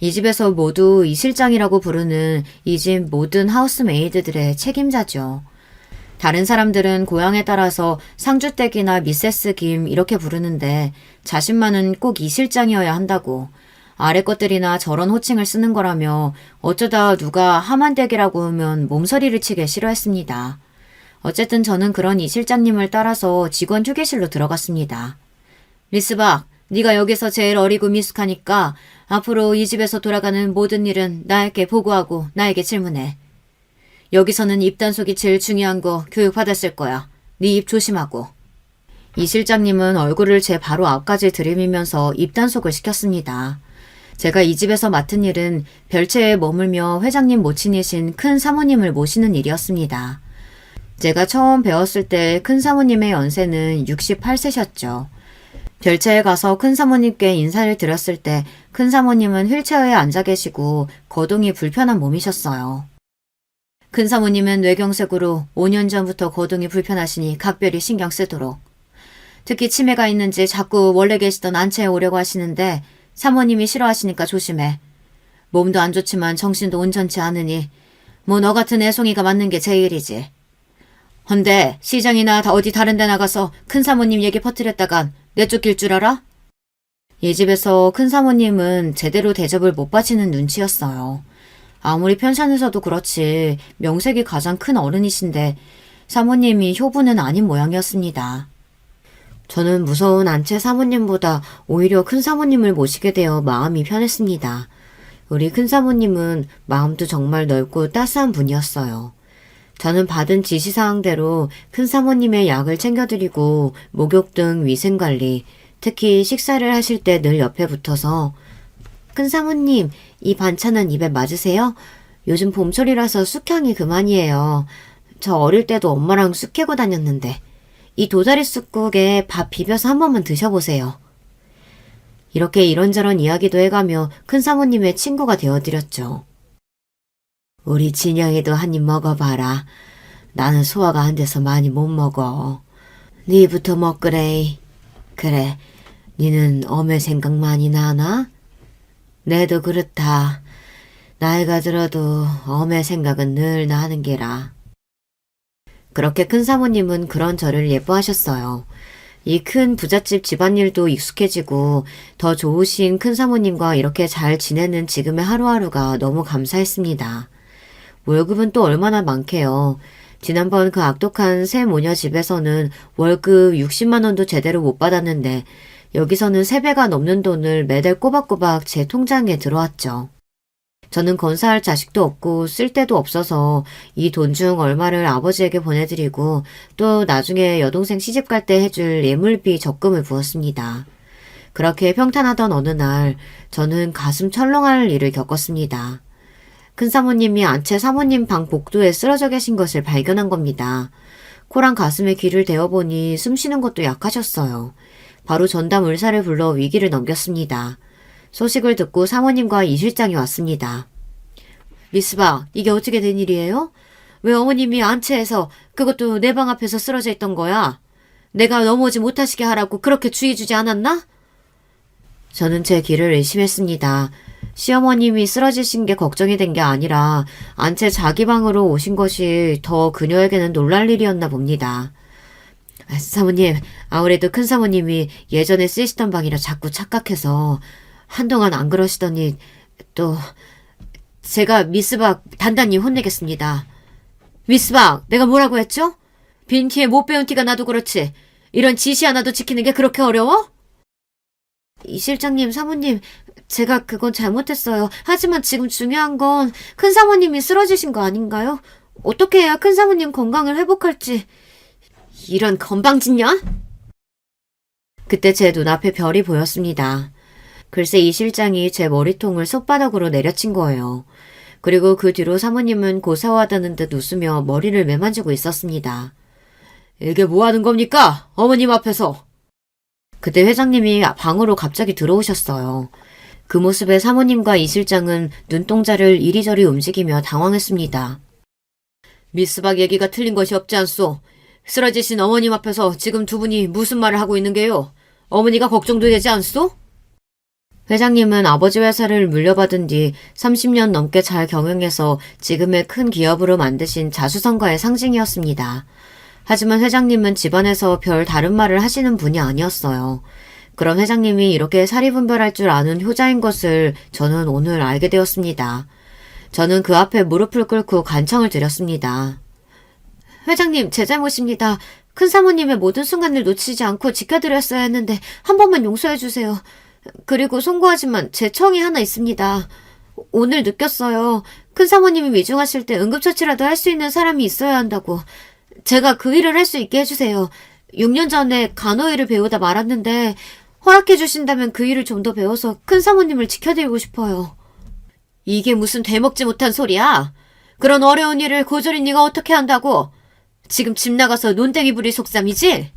이 집에서 모두 이 실장이라고 부르는 이 집 모든 하우스메이드들의 책임자죠. 다른 사람들은 고향에 따라서 상주댁이나 미세스 김 이렇게 부르는데 자신만은 꼭 이 실장이어야 한다고, 아래 것들이나 저런 호칭을 쓰는 거라며 어쩌다 누가 하만댁이라고 하면 몸서리를 치게 싫어했습니다. 어쨌든 저는 그런 이 실장님을 따라서 직원 휴게실로 들어갔습니다. 미스박, 네가 여기서 제일 어리고 미숙하니까 앞으로 이 집에서 돌아가는 모든 일은 나에게 보고하고 나에게 질문해. 여기서는 입단속이 제일 중요한 거 교육받았을 거야. 네 입 조심하고. 이 실장님은 얼굴을 제 바로 앞까지 들이밀면서 입단속을 시켰습니다. 제가 이 집에서 맡은 일은 별채에 머물며 회장님 모친이신 큰 사모님을 모시는 일이었습니다. 제가 처음 배웠을 때 큰 사모님의 연세는 68세셨죠. 별채에 가서 큰 사모님께 인사를 드렸을 때 큰 사모님은 휠체어에 앉아 계시고 거동이 불편한 몸이셨어요. 큰 사모님은 뇌경색으로 5년 전부터 거동이 불편하시니 각별히 신경 쓰도록. 특히 치매가 있는지 자꾸 원래 계시던 안채에 오려고 하시는데 사모님이 싫어하시니까 조심해. 몸도 안 좋지만 정신도 온전치 않으니 뭐 너 같은 애송이가 맞는 게 제일이지. 헌데 시장이나 어디 다른 데 나가서 큰 사모님 얘기 퍼뜨렸다간 내쫓길 줄 알아? 이 집에서 큰 사모님은 제대로 대접을 못 받치는 눈치였어요. 아무리 편찮으셔도 그렇지 명색이 가장 큰 어른이신데 사모님이 효부는 아닌 모양이었습니다. 저는 무서운 안채 사모님보다 오히려 큰 사모님을 모시게 되어 마음이 편했습니다. 우리 큰 사모님은 마음도 정말 넓고 따스한 분이었어요. 저는 받은 지시사항대로 큰 사모님의 약을 챙겨드리고 목욕 등 위생관리, 특히 식사를 하실 때 늘 옆에 붙어서 큰 사모님, 이 반찬은 입에 맞으세요? 요즘 봄철이라서 쑥향이 그만이에요. 저 어릴 때도 엄마랑 쑥 캐고 다녔는데 이 도다리 쑥국에 밥 비벼서 한 번만 드셔보세요. 이렇게 이런저런 이야기도 해가며 큰 사모님의 친구가 되어드렸죠. 우리 진영이도 한 입 먹어봐라. 나는 소화가 안 돼서 많이 못 먹어. 니부터 먹으래. 그래, 니는 엄의 생각 많이 나나? 내도 그렇다. 나이가 들어도 엄의 생각은 늘 나는 게라. 그렇게 큰 사모님은 그런 저를 예뻐하셨어요. 이 큰 부잣집 집안일도 익숙해지고 더 좋으신 큰 사모님과 이렇게 잘 지내는 지금의 하루하루가 너무 감사했습니다. 월급은 또 얼마나 많게요. 지난번 그 악독한 새 모녀 집에서는 월급 60만 원도 제대로 못 받았는데 여기서는 3배가 넘는 돈을 매달 꼬박꼬박 제 통장에 들어왔죠. 저는 건사할 자식도 없고 쓸 데도 없어서 이 돈 중 얼마를 아버지에게 보내드리고 또 나중에 여동생 시집 갈 때 해줄 예물비 적금을 부었습니다. 그렇게 평탄하던 어느 날 저는 가슴 철렁할 일을 겪었습니다. 큰사모님이 안채 사모님 방 복도에 쓰러져 계신 것을 발견한 겁니다. 코랑 가슴에 귀를 대어보니 숨 쉬는 것도 약하셨어요. 바로 전담 의사를 불러 위기를 넘겼습니다. 소식을 듣고 사모님과 이 실장이 왔습니다. 미스박, 이게 어떻게 된 일이에요? 왜 어머님이 안채에서 그것도 내 방 앞에서 쓰러져 있던 거야? 내가 넘어오지 못하시게 하라고 그렇게 주의 주지 않았나? 저는 제 귀를 의심했습니다. 시어머님이 쓰러지신 게 걱정이 된 게 아니라 안채 자기 방으로 오신 것이 더 그녀에게는 놀랄 일이었나 봅니다. 사모님, 아무래도 큰사모님이 예전에 쓰시던 방이라 자꾸 착각해서 한동안 안 그러시더니 또 제가 미스박 단단히 혼내겠습니다. 미스박, 내가 뭐라고 했죠? 빈티에 못 배운 티가 나도 그렇지. 이런 지시 하나도 지키는 게 그렇게 어려워? 이 실장님, 사모님, 제가 그건 잘못했어요. 하지만 지금 중요한 건 큰사모님이 쓰러지신 거 아닌가요? 어떻게 해야 큰사모님 건강을 회복할지. 이런 건방진년? 그때 제 눈앞에 별이 보였습니다. 글쎄 이 실장이 제 머리통을 손바닥으로 내려친 거예요. 그리고 그 뒤로 사모님은 고사하다는 듯 웃으며 머리를 매만지고 있었습니다. 이게 뭐 하는 겁니까? 어머님 앞에서. 그때 회장님이 방으로 갑자기 들어오셨어요. 그 모습에 사모님과 이 실장은 눈동자를 이리저리 움직이며 당황했습니다. 미스박 얘기가 틀린 것이 없지 않소. 쓰러지신 어머님 앞에서 지금 두 분이 무슨 말을 하고 있는 게요? 어머니가 걱정도 되지 않소? 회장님은 아버지 회사를 물려받은 뒤 30년 넘게 잘 경영해서 지금의 큰 기업으로 만드신 자수성가의 상징이었습니다. 하지만 회장님은 집안에서 별 다른 말을 하시는 분이 아니었어요. 그런 회장님이 이렇게 사리분별할 줄 아는 효자인 것을 저는 오늘 알게 되었습니다. 저는 그 앞에 무릎을 꿇고 간청을 드렸습니다. 회장님, 제 잘못입니다. 큰사모님의 모든 순간을 놓치지 않고 지켜드렸어야 했는데 한 번만 용서해 주세요. 그리고 송구하지만 제 청이 하나 있습니다. 오늘 느꼈어요. 큰사모님이 위중하실 때 응급처치라도 할 수 있는 사람이 있어야 한다고. 제가 그 일을 할 수 있게 해주세요. 6년 전에 간호일을 배우다 말았는데 허락해 주신다면 그 일을 좀 더 배워서 큰사모님을 지켜드리고 싶어요. 이게 무슨 되먹지 못한 소리야? 그런 어려운 일을 고졸인 네가 어떻게 한다고? 지금 집 나가서 논댕이 부릴 속셈이지?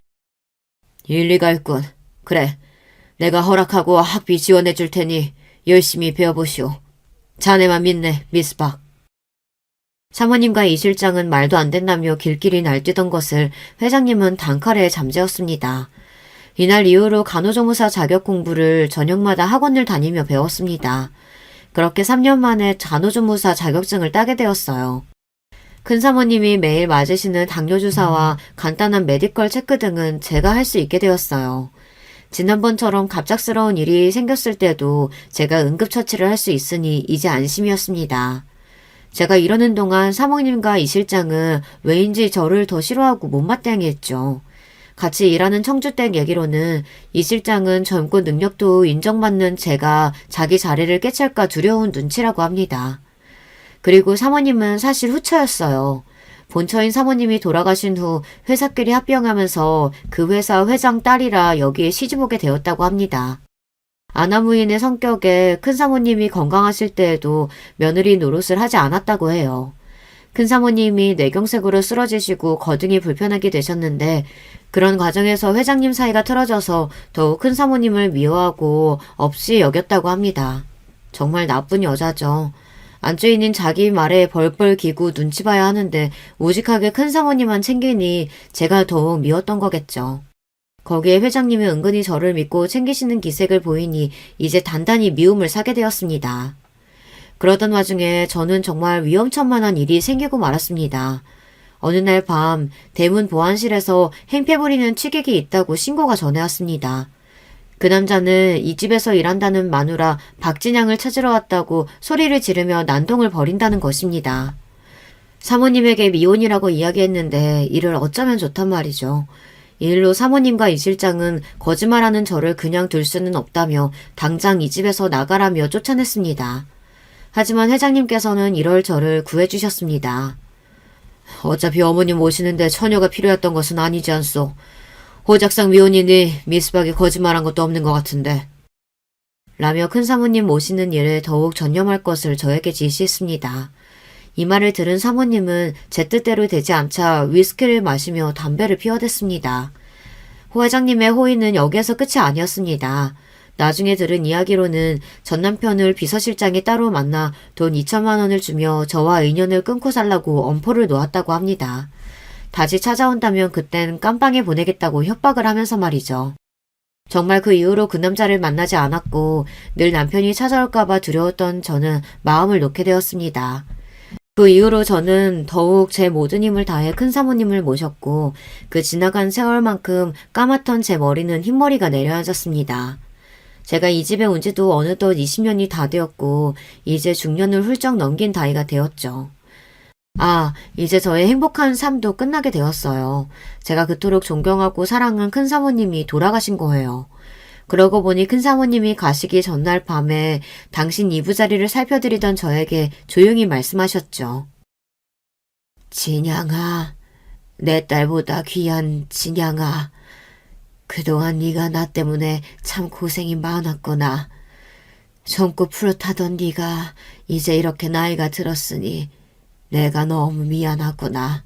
일리가 있군. 그래, 내가 허락하고 학비 지원해 줄 테니 열심히 배워보시오. 자네만 믿네, 미스박. 사모님과 이 실장은 말도 안 된다며 길길이 날뛰던 것을 회장님은 단칼에 잠재웠습니다. 이날 이후로 간호조무사 자격 공부를 저녁마다 학원을 다니며 배웠습니다. 그렇게 3년 만에 간호조무사 자격증을 따게 되었어요. 큰사모님이 매일 맞으시는 당뇨주사와 간단한 메디컬 체크 등은 제가 할 수 있게 되었어요. 지난번처럼 갑작스러운 일이 생겼을 때도 제가 응급처치를 할 수 있으니 이제 안심이었습니다. 제가 이러는 동안 사모님과 이 실장은 왜인지 저를 더 싫어하고 못마땅해했죠. 같이 일하는 청주댁 얘기로는 이 실장은 젊고 능력도 인정받는 제가 자기 자리를 깨찰까 두려운 눈치라고 합니다. 그리고 사모님은 사실 후처였어요. 본처인 사모님이 돌아가신 후 회사끼리 합병하면서 그 회사 회장 딸이라 여기에 시집오게 되었다고 합니다. 아나무인의 성격에 큰사모님이 건강하실 때에도 며느리 노릇을 하지 않았다고 해요. 큰사모님이 뇌경색으로 쓰러지시고 거둥이 불편하게 되셨는데 그런 과정에서 회장님 사이가 틀어져서 더욱 큰사모님을 미워하고 없이 여겼다고 합니다. 정말 나쁜 여자죠. 안주인인 자기 말에 벌벌 기고 눈치 봐야 하는데 우직하게 큰사모님만 챙기니 제가 더욱 미웠던 거겠죠. 거기에 회장님이 은근히 저를 믿고 챙기시는 기색을 보이니 이제 단단히 미움을 사게 되었습니다. 그러던 와중에 저는 정말 위험천만한 일이 생기고 말았습니다. 어느 날 밤 대문 보안실에서 행패 부리는 취객이 있다고 신고가 전해왔습니다. 그 남자는 이 집에서 일한다는 마누라 박진양을 찾으러 왔다고 소리를 지르며 난동을 벌인다는 것입니다. 사모님에게 미혼이라고 이야기했는데 이를 어쩌면 좋단 말이죠. 이 일로 사모님과 이 실장은 거짓말하는 저를 그냥 둘 수는 없다며 당장 이 집에서 나가라며 쫓아냈습니다. 하지만 회장님께서는 이럴 저를 구해주셨습니다. 어차피 어머님 오시는데 처녀가 필요했던 것은 아니지 않소. 호작상 미혼이니 미스박이 거짓말한 것도 없는 것 같은데. 라며 큰 사모님 모시는 일에 더욱 전념할 것을 저에게 지시했습니다. 이 말을 들은 사모님은 제 뜻대로 되지 않자 위스키를 마시며 담배를 피워댔습니다. 호 회장님의 호의는 여기에서 끝이 아니었습니다. 나중에 들은 이야기로는 전 남편을 비서실장이 따로 만나 돈 2천만 원을 주며 저와 인연을 끊고 살라고 엄포를 놓았다고 합니다. 다시 찾아온다면 그땐 깜빵에 보내겠다고 협박을 하면서 말이죠. 정말 그 이후로 그 남자를 만나지 않았고 늘 남편이 찾아올까봐 두려웠던 저는 마음을 놓게 되었습니다. 그 이후로 저는 더욱 제 모든 힘을 다해 큰 사모님을 모셨고 그 지나간 세월만큼 까맣던 제 머리는 흰머리가 내려앉았습니다. 제가 이 집에 온 지도 어느덧 20년이 다 되었고 이제 중년을 훌쩍 넘긴 나이가 되었죠. 이제 저의 행복한 삶도 끝나게 되었어요. 제가 그토록 존경하고 사랑한 큰 사모님이 돌아가신 거예요. 그러고 보니 큰 사모님이 가시기 전날 밤에 당신 이부자리를 살펴드리던 저에게 조용히 말씀하셨죠. 진양아, 내 딸보다 귀한 진양아. 그동안 네가 나 때문에 참 고생이 많았구나. 젊고 푸릇하던 네가 이제 이렇게 나이가 들었으니 내가 너무 미안하구나.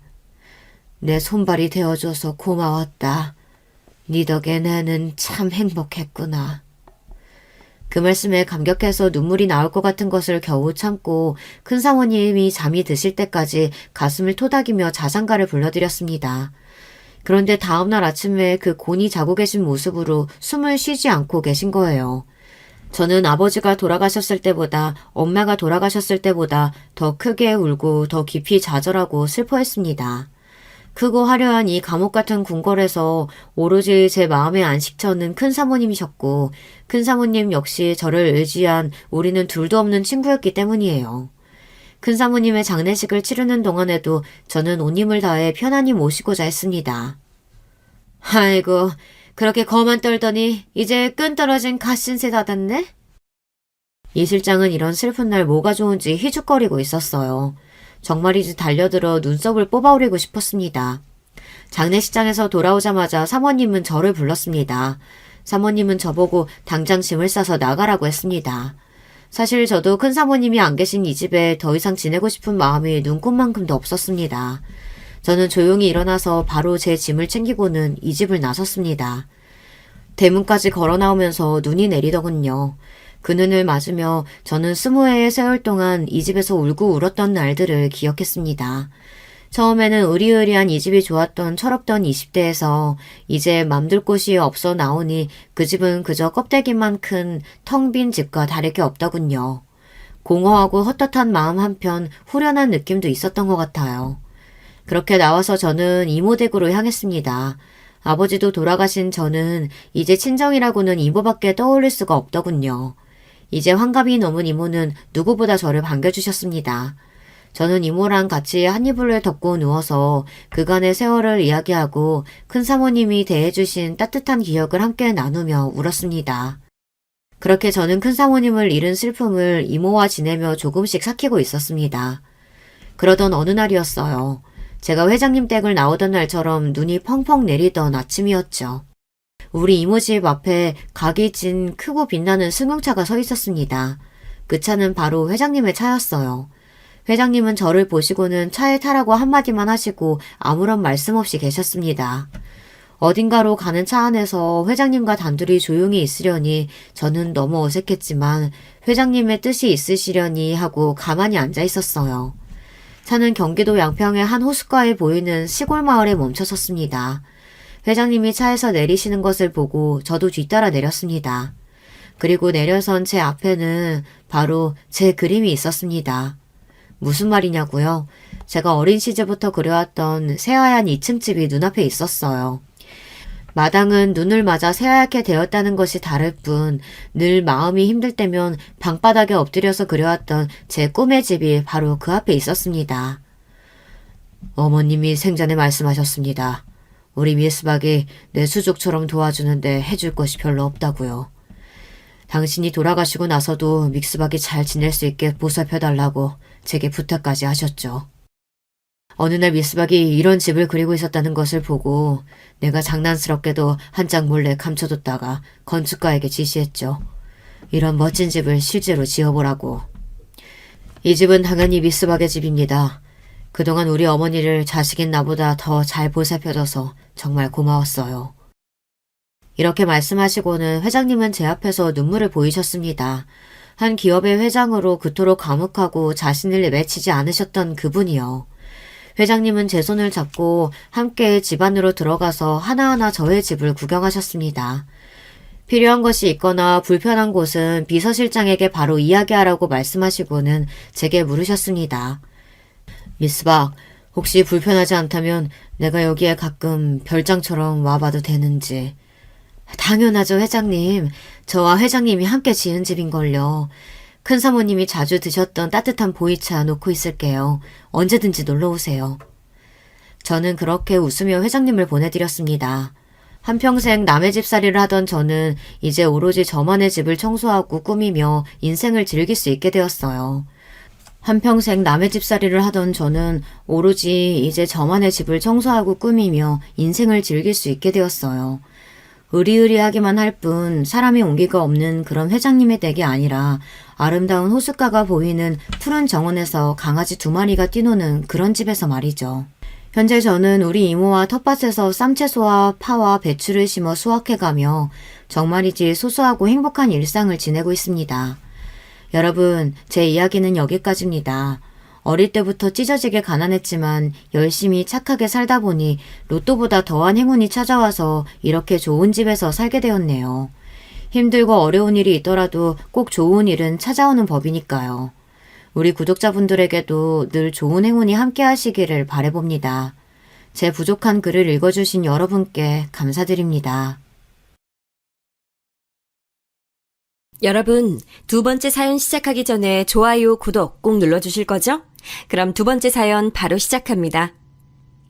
내 손발이 되어줘서 고마웠다. 네 덕에 나는 참 행복했구나. 그 말씀에 감격해서 눈물이 나올 것 같은 것을 겨우 참고 큰 사모님이 잠이 드실 때까지 가슴을 토닥이며 자장가를 불러드렸습니다. 그런데 다음날 아침에 그 곤히 자고 계신 모습으로 숨을 쉬지 않고 계신 거예요. 저는 아버지가 돌아가셨을 때보다 엄마가 돌아가셨을 때보다 더 크게 울고 더 깊이 좌절하고 슬퍼했습니다. 크고 화려한 이 감옥 같은 궁궐에서 오로지 제 마음의 안식처는 큰 사모님이셨고 큰 사모님 역시 저를 의지한 우리는 둘도 없는 친구였기 때문이에요. 큰 사모님의 장례식을 치르는 동안에도 저는 온 힘을 다해 편안히 모시고자 했습니다. 아이고, 그렇게 거만 떨더니 이제 끈 떨어진 갓신세 다 됐네? 이 실장은 이런 슬픈 날 뭐가 좋은지 휘죽거리고 있었어요. 정말이지 달려들어 눈썹을 뽑아오리고 싶었습니다. 장례식장에서 돌아오자마자 사모님은 저를 불렀습니다. 사모님은 저보고 당장 짐을 싸서 나가라고 했습니다. 사실 저도 큰 사모님이 안 계신 이 집에 더 이상 지내고 싶은 마음이 눈꽃만큼도 없었습니다. 저는 조용히 일어나서 바로 제 짐을 챙기고는 이 집을 나섰습니다. 대문까지 걸어 나오면서 눈이 내리더군요. 그 눈을 맞으며 저는 20해의 세월 동안 이 집에서 울고 울었던 날들을 기억했습니다. 처음에는 의리의리한 이 집이 좋았던 철없던 20대에서 이제 맘들 곳이 없어 나오니 그 집은 그저 껍데기만 큰 텅 빈 집과 다를 게 없더군요. 공허하고 헛헛한 마음 한편 후련한 느낌도 있었던 것 같아요. 그렇게 나와서 저는 이모 댁으로 향했습니다. 아버지도 돌아가신 저는 이제 친정이라고는 이모밖에 떠올릴 수가 없더군요. 이제 환갑이 넘은 이모는 누구보다 저를 반겨주셨습니다. 저는 이모랑 같이 한 이불을 덮고 누워서 그간의 세월을 이야기하고 큰 사모님이 대해주신 따뜻한 기억을 함께 나누며 울었습니다. 그렇게 저는 큰 사모님을 잃은 슬픔을 이모와 지내며 조금씩 삭히고 있었습니다. 그러던 어느 날이었어요. 제가 회장님 댁을 나오던 날처럼 눈이 펑펑 내리던 아침이었죠. 우리 이모 집 앞에 각이 진 크고 빛나는 승용차가 서 있었습니다. 그 차는 바로 회장님의 차였어요. 회장님은 저를 보시고는 차에 타라고 한마디만 하시고 아무런 말씀 없이 계셨습니다. 어딘가로 가는 차 안에서 회장님과 단둘이 조용히 있으려니 저는 너무 어색했지만 회장님의 뜻이 있으시려니 하고 가만히 앉아 있었어요. 차는 경기도 양평의 한 호숫가에 보이는 시골 마을에 멈춰섰습니다. 회장님이 차에서 내리시는 것을 보고 저도 뒤따라 내렸습니다. 그리고 내려선 제 앞에는 바로 제 그림이 있었습니다. 무슨 말이냐고요? 제가 어린 시절부터 그려왔던 새하얀 2층 집이 눈앞에 있었어요. 마당은 눈을 맞아 새하얗게 되었다는 것이 다를 뿐 늘 마음이 힘들 때면 방바닥에 엎드려서 그려왔던 제 꿈의 집이 바로 그 앞에 있었습니다. 어머님이 생전에 말씀하셨습니다. 우리 미스박이 내 수족처럼 도와주는데 해줄 것이 별로 없다고요. 당신이 돌아가시고 나서도 믹스박이 잘 지낼 수 있게 보살펴달라고 제게 부탁까지 하셨죠. 어느 날 미스박이 이런 집을 그리고 있었다는 것을 보고 내가 장난스럽게도 한 장 몰래 감춰뒀다가 건축가에게 지시했죠. 이런 멋진 집을 실제로 지어보라고. 이 집은 당연히 미스박의 집입니다. 그동안 우리 어머니를 자식인 나보다 더 잘 보살펴줘서 정말 고마웠어요. 이렇게 말씀하시고는 회장님은 제 앞에서 눈물을 보이셨습니다. 한 기업의 회장으로 그토록 과묵하고 자신을 내비치지 않으셨던 그분이요. 회장님은 제 손을 잡고 함께 집 안으로 들어가서 하나하나 저의 집을 구경하셨습니다. 필요한 것이 있거나 불편한 곳은 비서실장에게 바로 이야기하라고 말씀하시고는 제게 물으셨습니다. 미스박, 혹시 불편하지 않다면 내가 여기에 가끔 별장처럼 와봐도 되는지. 당연하죠, 회장님. 저와 회장님이 함께 지은 집인걸요. 큰 사모님이 자주 드셨던 따뜻한 보이차 놓고 있을게요. 언제든지 놀러오세요. 저는 그렇게 웃으며 회장님을 보내드렸습니다. 한평생 남의 집살이를 하던 저는 이제 오로지 저만의 집을 청소하고 꾸미며 인생을 즐길 수 있게 되었어요. 한평생 남의 집살이를 하던 저는 오로지 이제 저만의 집을 청소하고 꾸미며 인생을 즐길 수 있게 되었어요. 의리의리하기만 할 뿐 사람이 온기가 없는 그런 회장님의 댁이 아니라 아름다운 호숫가가 보이는 푸른 정원에서 강아지 2마리가 뛰노는 그런 집에서 말이죠. 현재 저는 우리 이모와 텃밭에서 쌈채소와 파와 배추를 심어 수확해가며 정말이지 소소하고 행복한 일상을 지내고 있습니다. 여러분, 제 이야기는 여기까지입니다. 어릴 때부터 찢어지게 가난했지만 열심히 착하게 살다 보니 로또보다 더한 행운이 찾아와서 이렇게 좋은 집에서 살게 되었네요. 힘들고 어려운 일이 있더라도 꼭 좋은 일은 찾아오는 법이니까요. 우리 구독자분들에게도 늘 좋은 행운이 함께 하시기를 바라봅니다. 제 부족한 글을 읽어주신 여러분께 감사드립니다. 여러분, 2번째 사연 시작하기 전에 좋아요, 구독 꼭 눌러주실 거죠? 그럼 2번째 사연 바로 시작합니다.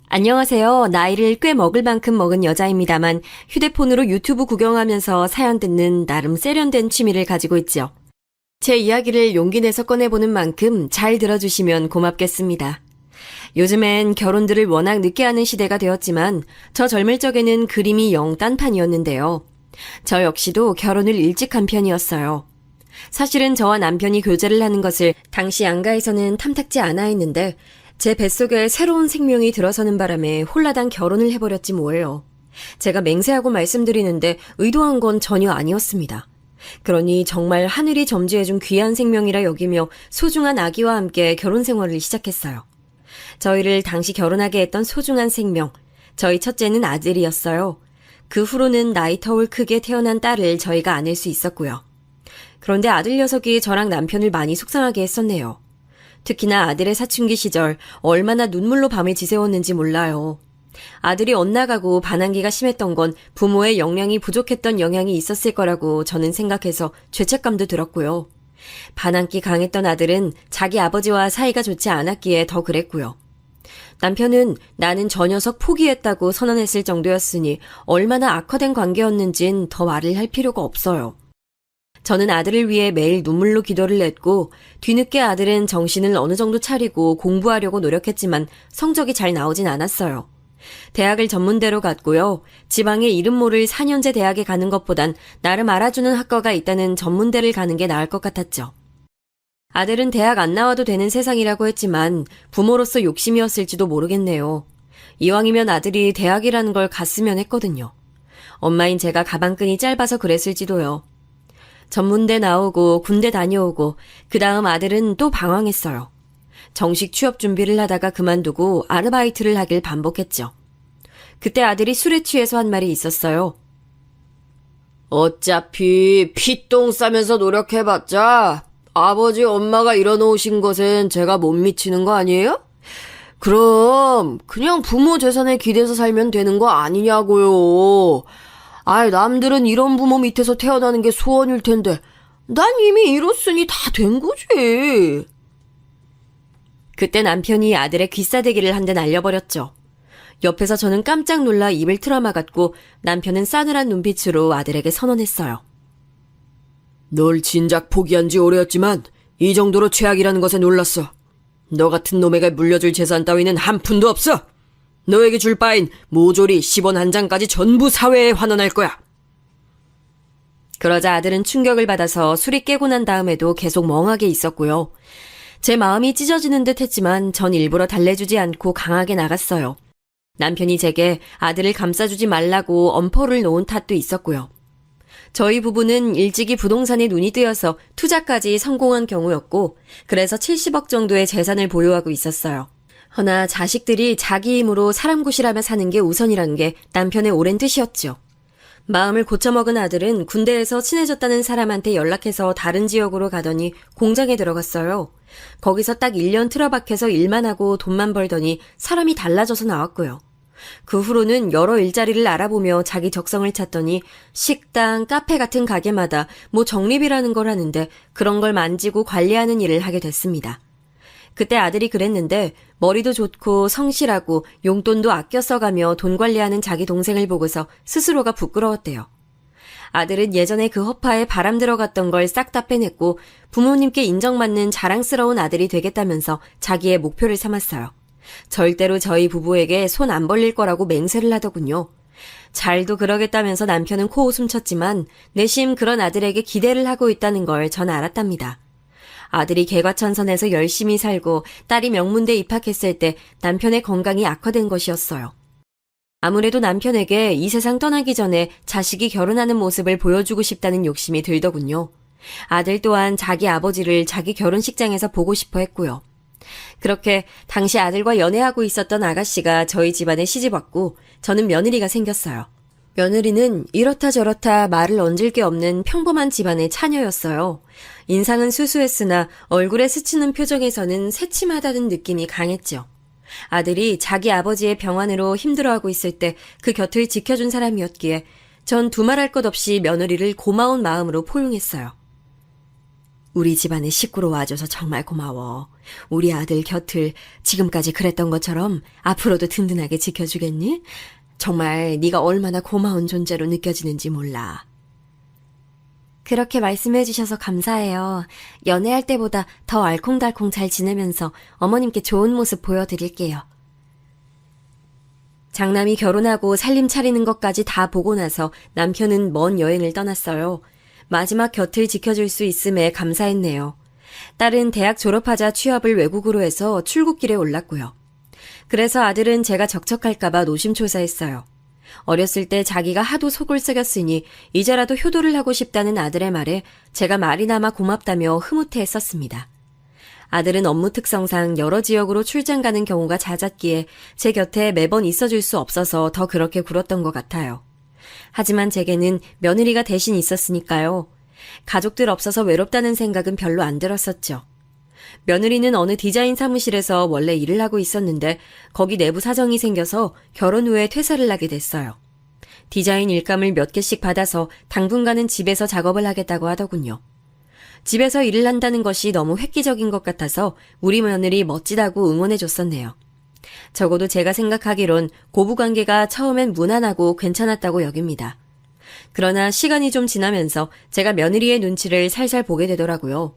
안녕하세요. 나이를 꽤 먹을 만큼 먹은 여자입니다만 휴대폰으로 유튜브 구경하면서 사연 듣는 나름 세련된 취미를 가지고 있죠. 제 이야기를 용기 내서 꺼내보는 만큼 잘 들어주시면 고맙겠습니다. 요즘엔 결혼들을 워낙 늦게 하는 시대가 되었지만 저 젊을 적에는 그림이 영 딴판이었는데요. 저 역시도 결혼을 일찍 한 편이었어요. 사실은 저와 남편이 교제를 하는 것을 당시 안가에서는 탐탁지 않아 했는데 제 뱃속에 새로운 생명이 들어서는 바람에 홀라당 결혼을 해버렸지 뭐예요. 제가 맹세하고 말씀드리는데 의도한 건 전혀 아니었습니다. 그러니 정말 하늘이 점지해준 귀한 생명이라 여기며 소중한 아기와 함께 결혼 생활을 시작했어요. 저희를 당시 결혼하게 했던 소중한 생명, 저희 첫째는 아들이었어요. 그 후로는 나이 터울 크게 태어난 딸을 저희가 안을 수 있었고요. 그런데 아들 녀석이 저랑 남편을 많이 속상하게 했었네요. 특히나 아들의 사춘기 시절 얼마나 눈물로 밤을 지새웠는지 몰라요. 아들이 엇나가고 반항기가 심했던 건 부모의 영양이 부족했던 영향이 있었을 거라고 저는 생각해서 죄책감도 들었고요. 반항기 강했던 아들은 자기 아버지와 사이가 좋지 않았기에 더 그랬고요. 남편은 나는 저 녀석 포기했다고 선언했을 정도였으니 얼마나 악화된 관계였는진 더 말을 할 필요가 없어요. 저는 아들을 위해 매일 눈물로 기도를 했고 뒤늦게 아들은 정신을 어느 정도 차리고 공부하려고 노력했지만 성적이 잘 나오진 않았어요. 대학을 전문대로 갔고요. 지방의 이름 모를 4년제 대학에 가는 것보단 나름 알아주는 학과가 있다는 전문대를 가는 게 나을 것 같았죠. 아들은 대학 안 나와도 되는 세상이라고 했지만 부모로서 욕심이었을지도 모르겠네요. 이왕이면 아들이 대학이라는 걸 갔으면 했거든요. 엄마인 제가 가방끈이 짧아서 그랬을지도요. 전문대 나오고 군대 다녀오고 그 다음 아들은 또 방황했어요. 정식 취업 준비를 하다가 그만두고 아르바이트를 하길 반복했죠. 그때 아들이 술에 취해서 한 말이 있었어요. 어차피 피똥 싸면서 노력해봤자 아버지 엄마가 일어놓으신 것은 제가 못 미치는 거 아니에요? 그럼 그냥 부모 재산에 기대서 살면 되는 거 아니냐고요. 아이, 남들은 이런 부모 밑에서 태어나는 게 소원일 텐데 난 이미 이뤘으니 다 된 거지. 그때 남편이 아들의 귀싸대기를 한 대 날려버렸죠. 옆에서 저는 깜짝 놀라 입을 틀어막았고 남편은 싸늘한 눈빛으로 아들에게 선언했어요. 널 진작 포기한 지 오래였지만 이 정도로 최악이라는 것에 놀랐어. 너 같은 놈에게 물려줄 재산 따위는 한 푼도 없어. 너에게 줄 바엔 모조리 10원 한 장까지 전부 사회에 환원할 거야. 그러자 아들은 충격을 받아서 술이 깨고 난 다음에도 계속 멍하게 있었고요. 제 마음이 찢어지는 듯 했지만 전 일부러 달래주지 않고 강하게 나갔어요. 남편이 제게 아들을 감싸주지 말라고 엄포를 놓은 탓도 있었고요. 저희 부부는 일찍이 부동산에 눈이 뜨여서 투자까지 성공한 경우였고 그래서 70억 정도의 재산을 보유하고 있었어요. 허나 자식들이 자기 힘으로 사람 구실하며 사는 게 우선이란 게 남편의 오랜 뜻이었죠. 마음을 고쳐먹은 아들은 군대에서 친해졌다는 사람한테 연락해서 다른 지역으로 가더니 공장에 들어갔어요. 거기서 딱 1년 틀어박혀서 일만 하고 돈만 벌더니 사람이 달라져서 나왔고요. 그 후로는 여러 일자리를 알아보며 자기 적성을 찾더니 식당, 카페 같은 가게마다 뭐 적립이라는 걸 하는데 그런 걸 만지고 관리하는 일을 하게 됐습니다. 그때 아들이 그랬는데 머리도 좋고 성실하고 용돈도 아껴 써가며 돈 관리하는 자기 동생을 보고서 스스로가 부끄러웠대요. 아들은 예전에 그 허파에 바람 들어갔던 걸 싹 다 빼냈고 부모님께 인정받는 자랑스러운 아들이 되겠다면서 자기의 목표를 삼았어요. 절대로 저희 부부에게 손 안 벌릴 거라고 맹세를 하더군요. 잘도 그러겠다면서 남편은 코웃음 쳤지만 내심 그런 아들에게 기대를 하고 있다는 걸 전 알았답니다. 아들이 개과천선해서 열심히 살고 딸이 명문대 입학했을 때 남편의 건강이 악화된 것이었어요. 아무래도 남편에게 이 세상 떠나기 전에 자식이 결혼하는 모습을 보여주고 싶다는 욕심이 들더군요. 아들 또한 자기 아버지를 자기 결혼식장에서 보고 싶어 했고요. 그렇게 당시 아들과 연애하고 있었던 아가씨가 저희 집안에 시집왔고 저는 며느리가 생겼어요. 며느리는 이렇다 저렇다 말을 얹을 게 없는 평범한 집안의 차녀였어요. 인상은 수수했으나 얼굴에 스치는 표정에서는 새침하다는 느낌이 강했죠. 아들이 자기 아버지의 병환으로 힘들어하고 있을 때 그 곁을 지켜준 사람이었기에 전 두말할 것 없이 며느리를 고마운 마음으로 포용했어요. 우리 집안의 식구로 와줘서 정말 고마워. 우리 아들 곁을 지금까지 그랬던 것처럼 앞으로도 든든하게 지켜주겠니? 정말 네가 얼마나 고마운 존재로 느껴지는지 몰라. 그렇게 말씀해 주셔서 감사해요. 연애할 때보다 더 알콩달콩 잘 지내면서 어머님께 좋은 모습 보여드릴게요. 장남이 결혼하고 살림 차리는 것까지 다 보고 나서 남편은 먼 여행을 떠났어요. 마지막 곁을 지켜줄 수 있음에 감사했네요. 딸은 대학 졸업하자 취업을 외국으로 해서 출국길에 올랐고요. 그래서 아들은 제가 적적할까봐 노심초사했어요. 어렸을 때 자기가 하도 속을 썩였으니 이제라도 효도를 하고 싶다는 아들의 말에 제가 말이나마 고맙다며 흐뭇해했었습니다. 아들은 업무 특성상 여러 지역으로 출장 가는 경우가 잦았기에 제 곁에 매번 있어줄 수 없어서 더 그렇게 굴었던 것 같아요. 하지만 제게는 며느리가 대신 있었으니까요. 가족들 없어서 외롭다는 생각은 별로 안 들었었죠. 며느리는 어느 디자인 사무실에서 원래 일을 하고 있었는데 거기 내부 사정이 생겨서 결혼 후에 퇴사를 하게 됐어요. 디자인 일감을 몇 개씩 받아서 당분간은 집에서 작업을 하겠다고 하더군요. 집에서 일을 한다는 것이 너무 획기적인 것 같아서 우리 며느리 멋지다고 응원해줬었네요. 적어도 제가 생각하기론 고부관계가 처음엔 무난하고 괜찮았다고 여깁니다. 그러나 시간이 좀 지나면서 제가 며느리의 눈치를 살살 보게 되더라고요.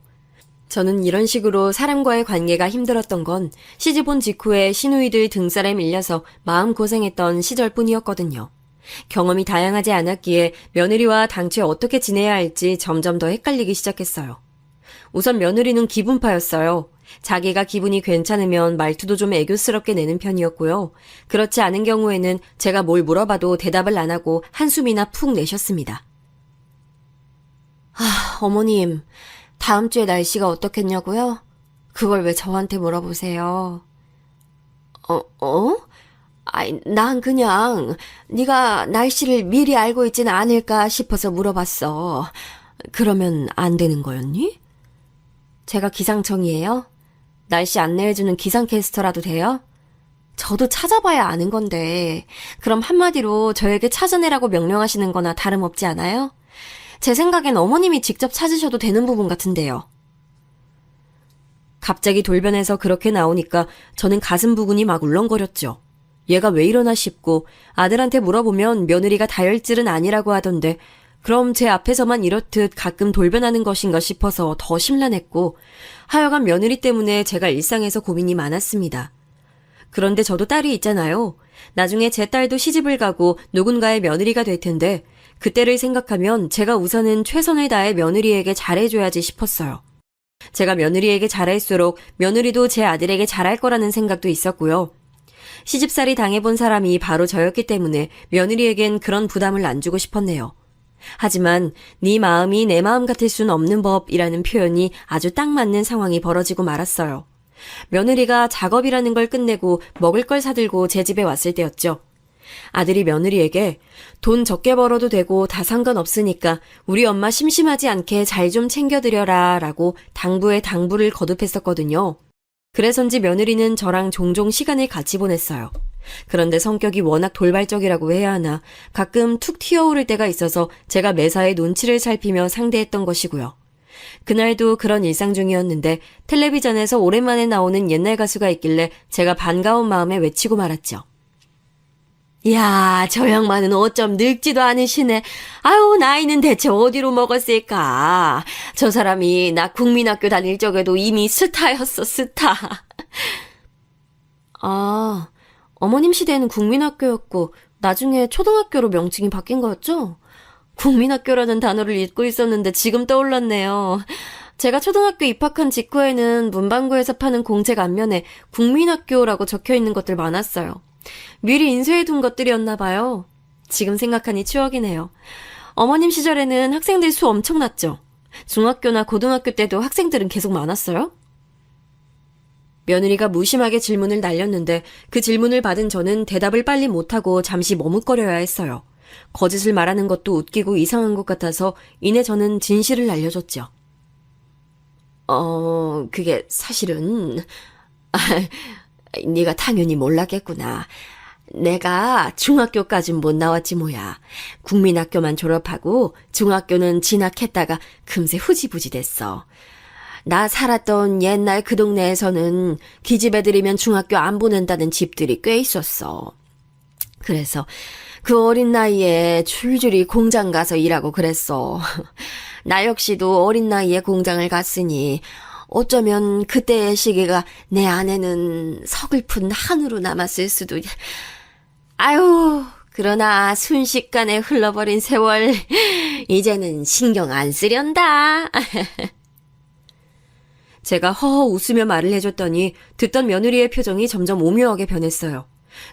저는 이런 식으로 사람과의 관계가 힘들었던 건 시집온 직후에 시누이들 등살에 밀려서 마음고생했던 시절뿐이었거든요. 경험이 다양하지 않았기에 며느리와 당최 어떻게 지내야 할지 점점 더 헷갈리기 시작했어요. 우선 며느리는 기분파였어요. 자기가 기분이 괜찮으면 말투도 좀 애교스럽게 내는 편이었고요. 그렇지 않은 경우에는 제가 뭘 물어봐도 대답을 안 하고 한숨이나 푹 내셨습니다. 어머님, 다음 주에 날씨가 어떻겠냐고요? 그걸 왜 저한테 물어보세요? 난 그냥 네가 날씨를 미리 알고 있진 않을까 싶어서 물어봤어. 그러면 안 되는 거였니? 제가 기상청이에요? 날씨 안내해주는 기상캐스터라도 돼요? 저도 찾아봐야 아는 건데 그럼 한마디로 저에게 찾아내라고 명령하시는 거나 다름없지 않아요? 제 생각엔 어머님이 직접 찾으셔도 되는 부분 같은데요. 갑자기 돌변해서 그렇게 나오니까 저는 가슴 부근이 막 울렁거렸죠. 얘가 왜 이러나 싶고 아들한테 물어보면 며느리가 다혈질은 아니라고 하던데 그럼 제 앞에서만 이렇듯 가끔 돌변하는 것인가 싶어서 더 심란했고 하여간 며느리 때문에 제가 일상에서 고민이 많았습니다. 그런데 저도 딸이 있잖아요. 나중에 제 딸도 시집을 가고 누군가의 며느리가 될 텐데 그때를 생각하면 제가 우선은 최선을 다해 며느리에게 잘해줘야지 싶었어요. 제가 며느리에게 잘할수록 며느리도 제 아들에게 잘할 거라는 생각도 있었고요. 시집살이 당해본 사람이 바로 저였기 때문에 며느리에겐 그런 부담을 안 주고 싶었네요. 하지만 네 마음이 내 마음 같을 순 없는 법이라는 표현이 아주 딱 맞는 상황이 벌어지고 말았어요. 며느리가 작업이라는 걸 끝내고 먹을 걸 사들고 제 집에 왔을 때였죠. 아들이 며느리에게 돈 적게 벌어도 되고 다 상관없으니까 우리 엄마 심심하지 않게 잘 좀 챙겨드려라 라고 당부에 당부를 거듭했었거든요. 그래서인지 며느리는 저랑 종종 시간을 같이 보냈어요. 그런데 성격이 워낙 돌발적이라고 해야 하나 가끔 툭 튀어오를 때가 있어서 제가 매사에 눈치를 살피며 상대했던 것이고요. 그날도 그런 일상 중이었는데 텔레비전에서 오랜만에 나오는 옛날 가수가 있길래 제가 반가운 마음에 외치고 말았죠. 야, 저 양반은 어쩜 늙지도 않으시네. 아유, 나이는 대체 어디로 먹었을까. 저 사람이 나 국민학교 다닐 적에도 이미 스타였어, 스타. 아, 어머님 시대에는 국민학교였고 나중에 초등학교로 명칭이 바뀐 거였죠? 국민학교라는 단어를 잊고 있었는데 지금 떠올랐네요. 제가 초등학교 입학한 직후에는 문방구에서 파는 공책 앞면에 국민학교라고 적혀있는 것들 많았어요. 미리 인쇄해둔 것들이었나 봐요. 지금 생각하니 추억이네요. 어머님 시절에는 학생들 수 엄청났죠? 중학교나 고등학교 때도 학생들은 계속 많았어요? 며느리가 무심하게 질문을 날렸는데 그 질문을 받은 저는 대답을 빨리 못하고 잠시 머뭇거려야 했어요. 거짓을 말하는 것도 웃기고 이상한 것 같아서 이내 저는 진실을 알려줬죠. 그게 사실은 네가 당연히 몰랐겠구나. 내가 중학교까진 못 나왔지 뭐야. 국민학교만 졸업하고 중학교는 진학했다가 금세 후지부지 됐어. 나 살았던 옛날 그 동네에서는 기집애들이면 중학교 안 보낸다는 집들이 꽤 있었어. 그래서 그 어린 나이에 줄줄이 공장 가서 일하고 그랬어. 나 역시도 어린 나이에 공장을 갔으니 어쩌면 그때의 시기가 내 안에는 서글픈 한으로 남았을 수도. 아유, 그러나 순식간에 흘러버린 세월 이제는 신경 안 쓰련다. 제가 허허 웃으며 말을 해줬더니 듣던 며느리의 표정이 점점 오묘하게 변했어요.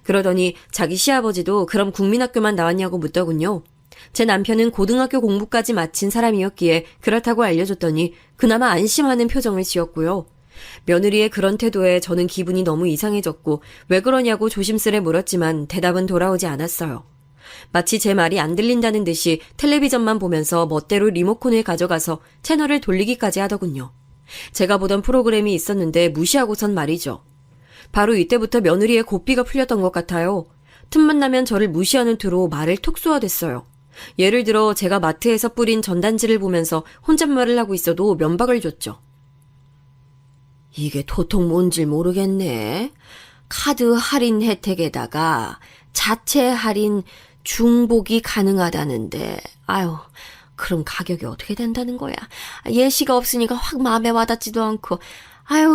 그러더니 자기 시아버지도 그럼 국민학교만 나왔냐고 묻더군요. 제 남편은 고등학교 공부까지 마친 사람이었기에 그렇다고 알려줬더니 그나마 안심하는 표정을 지었고요. 며느리의 그런 태도에 저는 기분이 너무 이상해졌고 왜 그러냐고 조심스레 물었지만 대답은 돌아오지 않았어요. 마치 제 말이 안 들린다는 듯이 텔레비전만 보면서 멋대로 리모컨을 가져가서 채널을 돌리기까지 하더군요. 제가 보던 프로그램이 있었는데 무시하고선 말이죠. 바로 이때부터 며느리의 고삐가 풀렸던 것 같아요. 틈만 나면 저를 무시하는 투로 말을 톡 쏘아댔어요. 예를 들어 제가 마트에서 뿌린 전단지를 보면서 혼잣말을 하고 있어도 면박을 줬죠. 이게 도통 뭔지 모르겠네. 카드 할인 혜택에다가 자체 할인 중복이 가능하다는데 아유, 그럼 가격이 어떻게 된다는 거야. 예시가 없으니까 확 마음에 와닿지도 않고 아유,